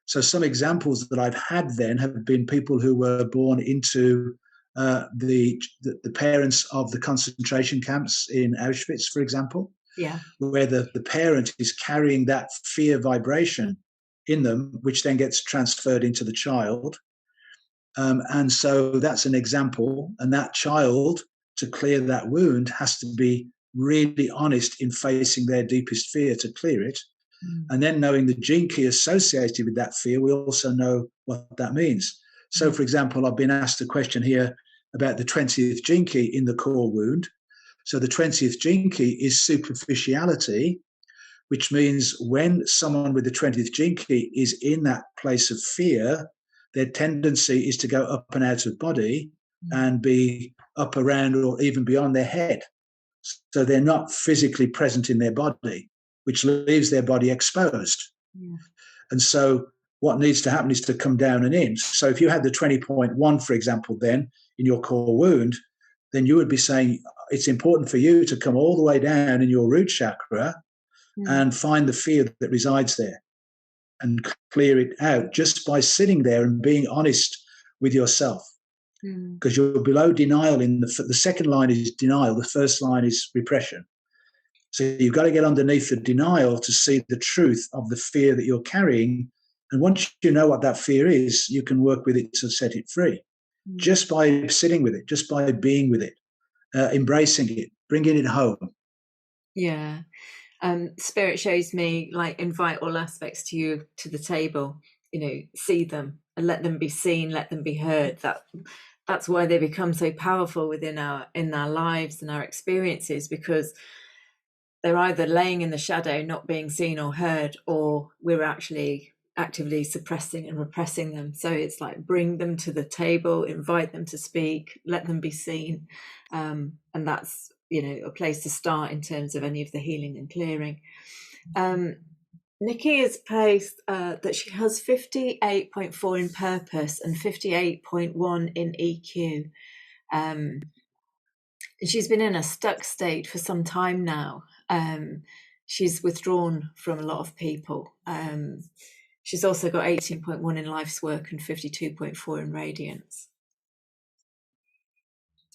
So some examples that I've had then have been people who were born into the parents of the concentration camps in Auschwitz, for example, where the parent is carrying that fear vibration in them, which then gets transferred into the child. And so that's an example. And that child, to clear that wound, has to be really honest in facing their deepest fear to clear it. And then knowing the gene key associated with that fear, we also know what that means. So, for example, I've been asked a question here about the 20th gene key in the core wound. So the 20th gene key is superficiality, which means when someone with the 20th gene key is in that place of fear, their tendency is to go up and out of body and be up around or even beyond their head. So they're not physically present in their body, which leaves their body exposed. And so what needs to happen is to come down and in. So if you had the 20.1, for example, then in your core wound, then you would be saying it's important for you to come all the way down in your root chakra and find the fear that resides there and clear it out just by sitting there and being honest with yourself. Because you're below denial. In the second line is denial. The first line is repression. So you've got to get underneath the denial to see the truth of the fear that you're carrying. And once you know what that fear is, you can work with it to set it free. Just by sitting with it, just by being with it, embracing it, bringing it home. Yeah. Spirit shows me, like, invite all aspects to you to the table, you know, see them and let them be seen, let them be heard. That's why they become so powerful within our lives and our experiences, because they're either laying in the shadow, not being seen or heard, or we're actually actively suppressing and repressing them. So it's like, bring them to the table, invite them to speak, let them be seen. And that's, you know, a place to start in terms of any of the healing and clearing. Nikki has placed that she has 58.4 in purpose and 58.1 in EQ. And she's been in a stuck state for some time now. She's withdrawn from a lot of people. She's also got 18.1 in life's work and 52.4 in radiance.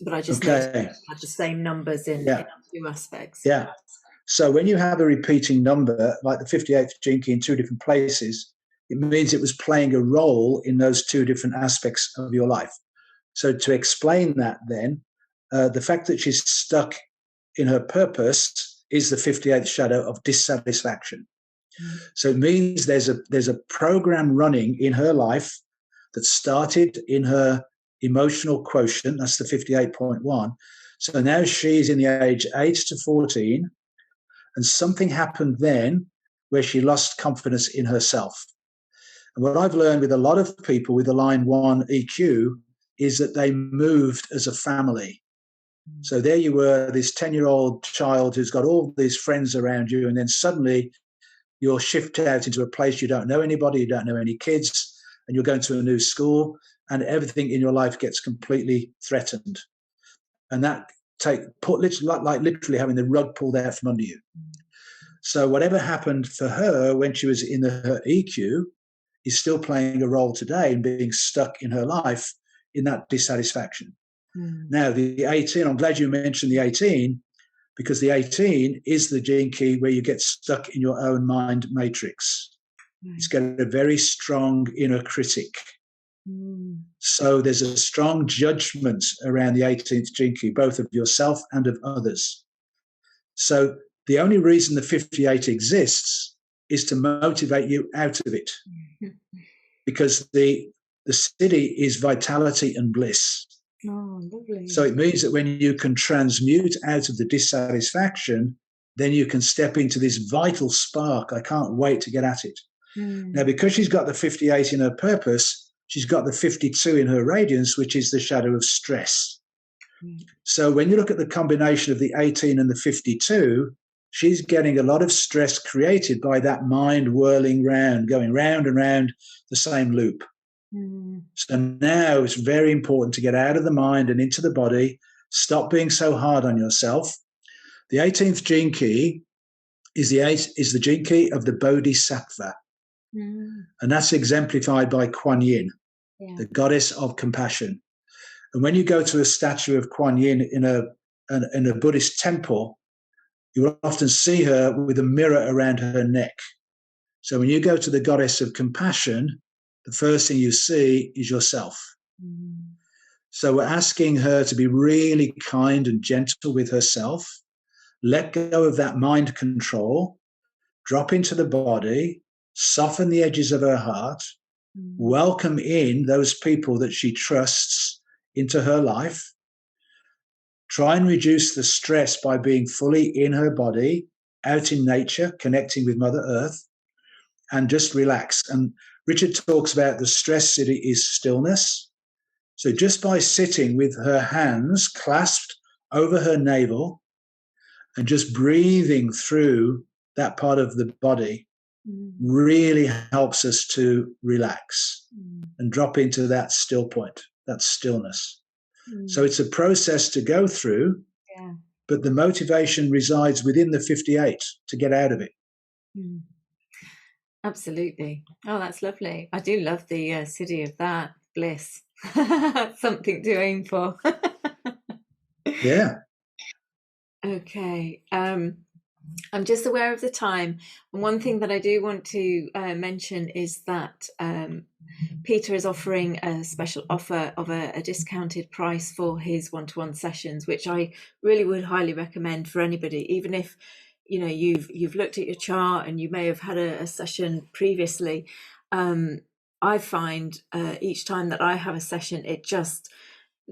But I just noticed I had the same numbers in two aspects. Yeah. So when you have a repeating number, like the 58th gene key in two different places, it means it was playing a role in those two different aspects of your life. So to explain that then, the fact that she's stuck in her purpose is the 58th shadow of dissatisfaction. So it means there's a program running in her life that started in her emotional quotient, that's the 58.1. So now she's in the age 8 to 14, and something happened then where she lost confidence in herself. And what I've learned with a lot of people with the line 1 EQ is that they moved as a family. So there you were, this 10-year-old child who's got all these friends around you, and then suddenly you're shifted out into a place you don't know anybody, you don't know any kids, and you're going to a new school, and everything in your life gets completely threatened. and that literally having the rug pulled out from under you. So whatever happened for her when she was in her EQ is still playing a role today and being stuck in her life in that dissatisfaction. Now, the 18, I'm glad you mentioned the 18, because the 18 is the gene key where you get stuck in your own mind matrix. It's got a very strong inner critic. So there's a strong judgment around the 18th gene key, both of yourself and of others. So the only reason the 58 exists is to motivate you out of it, because the city is vitality and bliss. Oh, lovely. So it means that when you can transmute out of the dissatisfaction, then you can step into this vital spark. I can't wait to get at it. Now, because she's got the 58 in her purpose, she's got the 52 in her radiance, which is the shadow of stress. So when you look at the combination of the 18 and the 52, she's getting a lot of stress created by that mind whirling round, going round and round the same loop. So now it's very important to get out of the mind and into the body. Stop being so hard on yourself. The 18th gene key is the gene key of the Bodhisattva. And that's exemplified by Kuan Yin, the goddess of compassion. And when you go to a statue of Kuan Yin in a Buddhist temple, you will often see her with a mirror around her neck. So when you go to the goddess of compassion, the first thing you see is yourself. So we're asking her to be really kind and gentle with herself, let go of that mind control, drop into the body, soften the edges of her heart, welcome in those people that she trusts into her life, try and reduce the stress by being fully in her body, out in nature, connecting with Mother Earth, and just relax. And Richard talks about the stress city is stillness. So just by sitting with her hands clasped over her navel and just breathing through that part of the body really helps us to relax and drop into that still point, that stillness. So it's a process to go through, but the motivation resides within the 58 to get out of it. Absolutely. Oh, that's lovely. I do love the city of that bliss. Something to aim for. Yeah. Okay. I'm just aware of the time. And one thing that I do want to mention is that Peter is offering a special offer of a discounted price for his one-to-one sessions, which I really would highly recommend for anybody, even if you've looked at your chart and you may have had a session previously. I find each time that I have a session, it just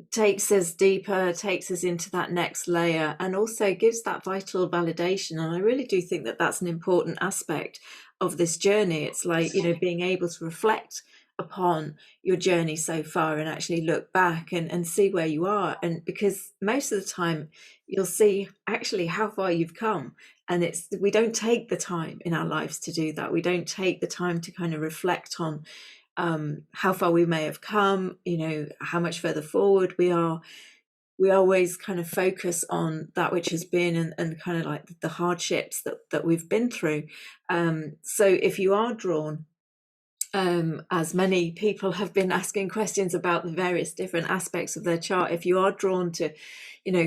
takes us deeper, takes us into that next layer, and also gives that vital validation. And I really do think that that's an important aspect of this journey. It's like, being able to reflect upon your journey so far and actually look back and see where you are. And because most of the time you'll see actually how far you've come. And we don't take the time in our lives to do that. We don't take the time to kind of reflect on how far we may have come, how much further forward we are. We always kind of focus on that which has been and kind of like the hardships that we've been through. So if you are drawn, as many people have been asking questions about the various different aspects of their chart, if you are drawn to,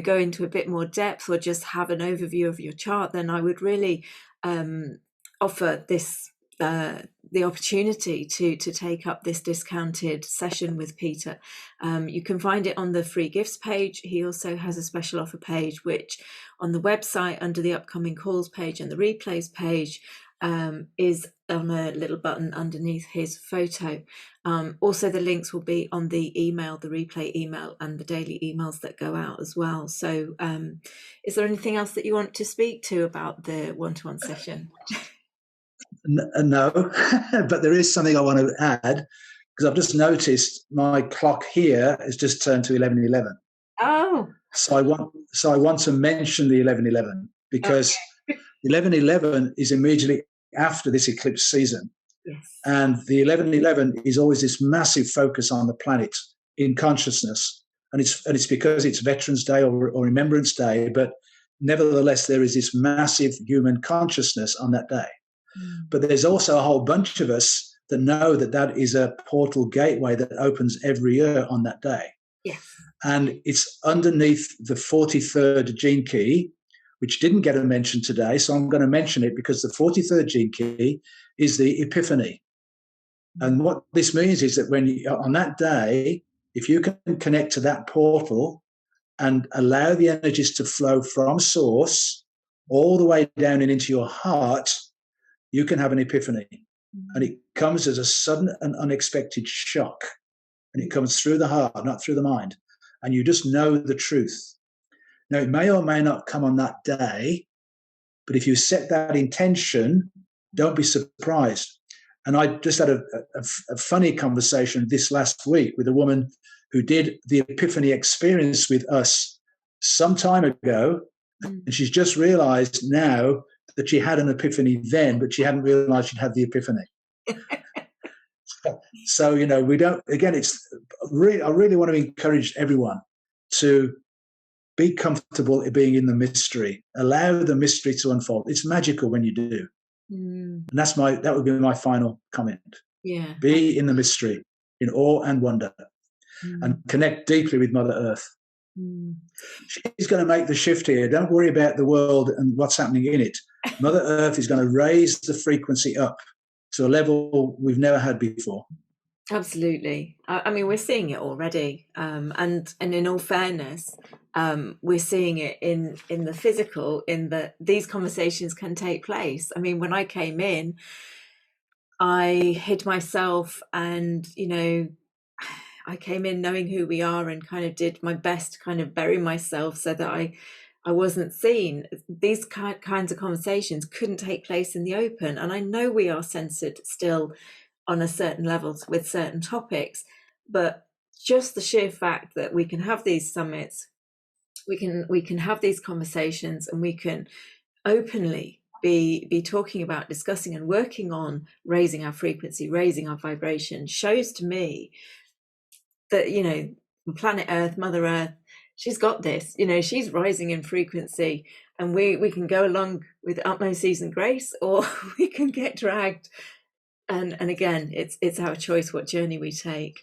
go into a bit more depth or just have an overview of your chart, then I would really offer this the opportunity to take up this discounted session with Peter. You can find it on the free gifts page. He also has a special offer page, which on the website under the upcoming calls page and the replays page is on a little button underneath his photo. Also, the links will be on the email, the replay email, and the daily emails that go out as well. So is there anything else that you want to speak to about the one-to-one session? No, but there is something I want to add, because I've just noticed my clock here has just turned to 11:11. Oh, so I want to mention the 11:11 because 11:11 is immediately after this eclipse season. yes. And the 11:11 is always this massive focus on the planet in consciousness. and it's because it's Veterans Day or Remembrance Day, but nevertheless, there is this massive human consciousness on that day. But there's also a whole bunch of us that know that that is a portal gateway that opens every year on that day. Yes. And it's underneath the 43rd gene key, which didn't get a mention today. So I'm going to mention it because the 43rd gene key is the epiphany. And what this means is that when you, on that day, if you can connect to that portal and allow the energies to flow from source all the way down and into your heart, you can have an epiphany. And it comes as a sudden and unexpected shock. And it comes through the heart, not through the mind. And you just know the truth. Now, it may or may not come on that day, but if you set that intention, don't be surprised. And I just had a funny conversation this last week with a woman who did the epiphany experience with us some time ago. And she's just realized now that she had an epiphany then, but she hadn't realized she'd had the epiphany. So, you know, we don't, again, it's really, I really want to encourage everyone to be comfortable in being in the mystery. Allow the mystery to unfold. It's magical when you do. And that would be my final comment. Yeah. Be in the mystery, in awe and wonder, and connect deeply with Mother Earth. She's going to make the shift here. Don't worry about the world and what's happening in it. Mother Earth is going to raise the frequency up to a level we've never had before. Absolutely. I mean, we're seeing it already. And in all fairness, we're seeing it in the physical, in that these conversations can take place. I mean, when I came in, I hid myself and, you know, I came in knowing who we are and kind of did my best to kind of bury myself so that I wasn't seen. These kinds of conversations couldn't take place in the open. And I know we are censored still on a certain level with certain topics, but just the sheer fact that we can have these summits, we can have these conversations, and we can openly be talking about, discussing and working on raising our frequency, raising our vibration, shows to me that, you know, planet Earth, Mother Earth, she's got this, you know, she's rising in frequency, and we can go along with utmost ease and grace, or we can get dragged. And again, it's our choice what journey we take.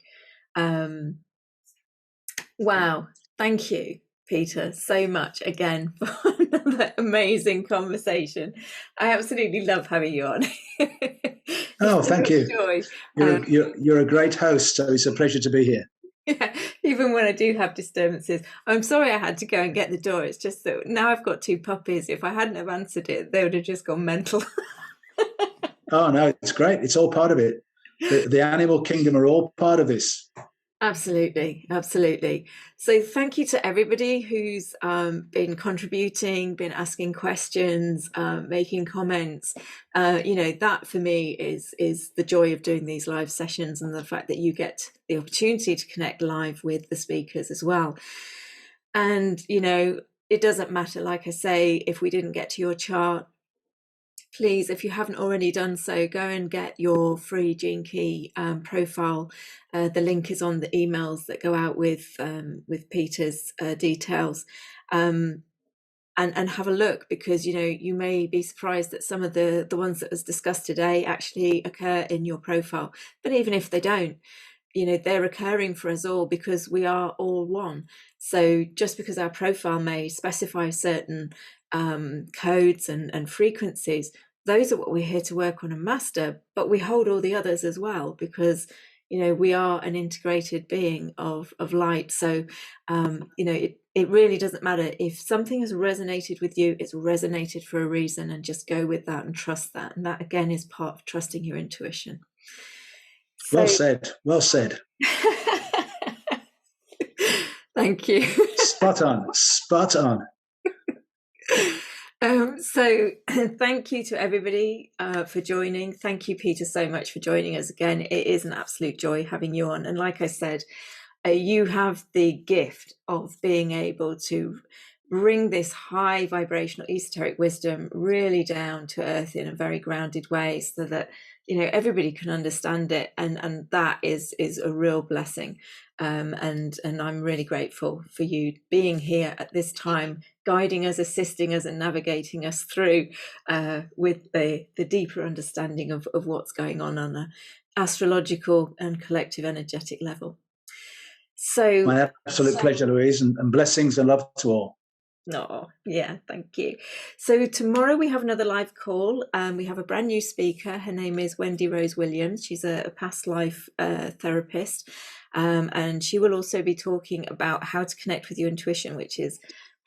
Wow, thank you, Peter, so much again for another amazing conversation. I absolutely love having you on. Oh, thank you. Joy. You're a great host, so it's a pleasure to be here. Yeah, even when I do have disturbances. I'm sorry I had to go and get the door. It's just that now I've got two puppies. If I hadn't have answered it, they would have just gone mental. Oh, no, it's great. It's all part of it. The animal kingdom are all part of this. Absolutely, absolutely. So thank you to everybody who's been contributing, been asking questions, making comments. You know, that for me is the joy of doing these live sessions, and the fact that you get the opportunity to connect live with the speakers as well. And, you know, it doesn't matter, like I say, if we didn't get to your chart. Please, if you haven't already done so, go and get your free Gene Key profile. The link is on the emails that go out with Peter's details, and have a look, because, you know, you may be surprised that some of the ones that was discussed today actually occur in your profile. But even if they don't, you know, they're occurring for us all, because we are all one. So just because our profile may specify certain codes and frequencies, those are what we're here to work on and master, but we hold all the others as well, because, you know, we are an integrated being of light. So you know, it really doesn't matter if something has resonated with you. It's resonated for a reason, and just go with that and trust that. And that again is part of trusting your intuition. So, well said. Well said. Thank you. Spot on. Spot on. So thank you to everybody for joining. Thank you, Peter, so much for joining us again. It is an absolute joy having you on. And like I said, you have the gift of being able to bring this high vibrational esoteric wisdom really down to earth in a very grounded way, so that everybody can understand it, and that is a real blessing. And I'm really grateful for you being here at this time, guiding us, assisting us, and navigating us through with the deeper understanding of what's going on a astrological and collective energetic level. So My absolute pleasure, Louise, and blessings and love to all. Oh, yeah, thank you. So tomorrow we have another live call. We have a brand new speaker. Her name is Wendy Rose Williams. She's a past life therapist. And she will also be talking about how to connect with your intuition, which is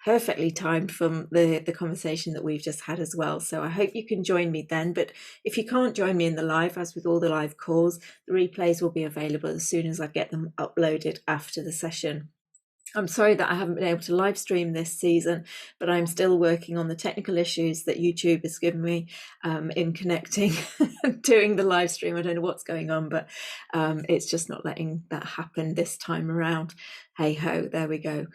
perfectly timed from the conversation that we've just had as well. So I hope you can join me then. But if you can't join me in the live, as with all the live calls, the replays will be available as soon as I get them uploaded after the session. I'm sorry that I haven't been able to live stream this season, but I'm still working on the technical issues that YouTube has given me in connecting, doing the live stream. I don't know what's going on, but it's just not letting that happen this time around. Hey ho, there we go.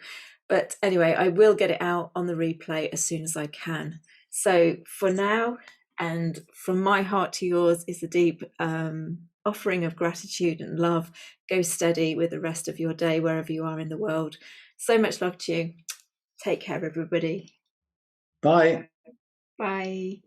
But anyway, I will get it out on the replay as soon as I can. So for now, and from my heart to yours, is a deep offering of gratitude and love. Go steady with the rest of your day, wherever you are in the world. So much love to you. Take care, everybody. Bye. Bye.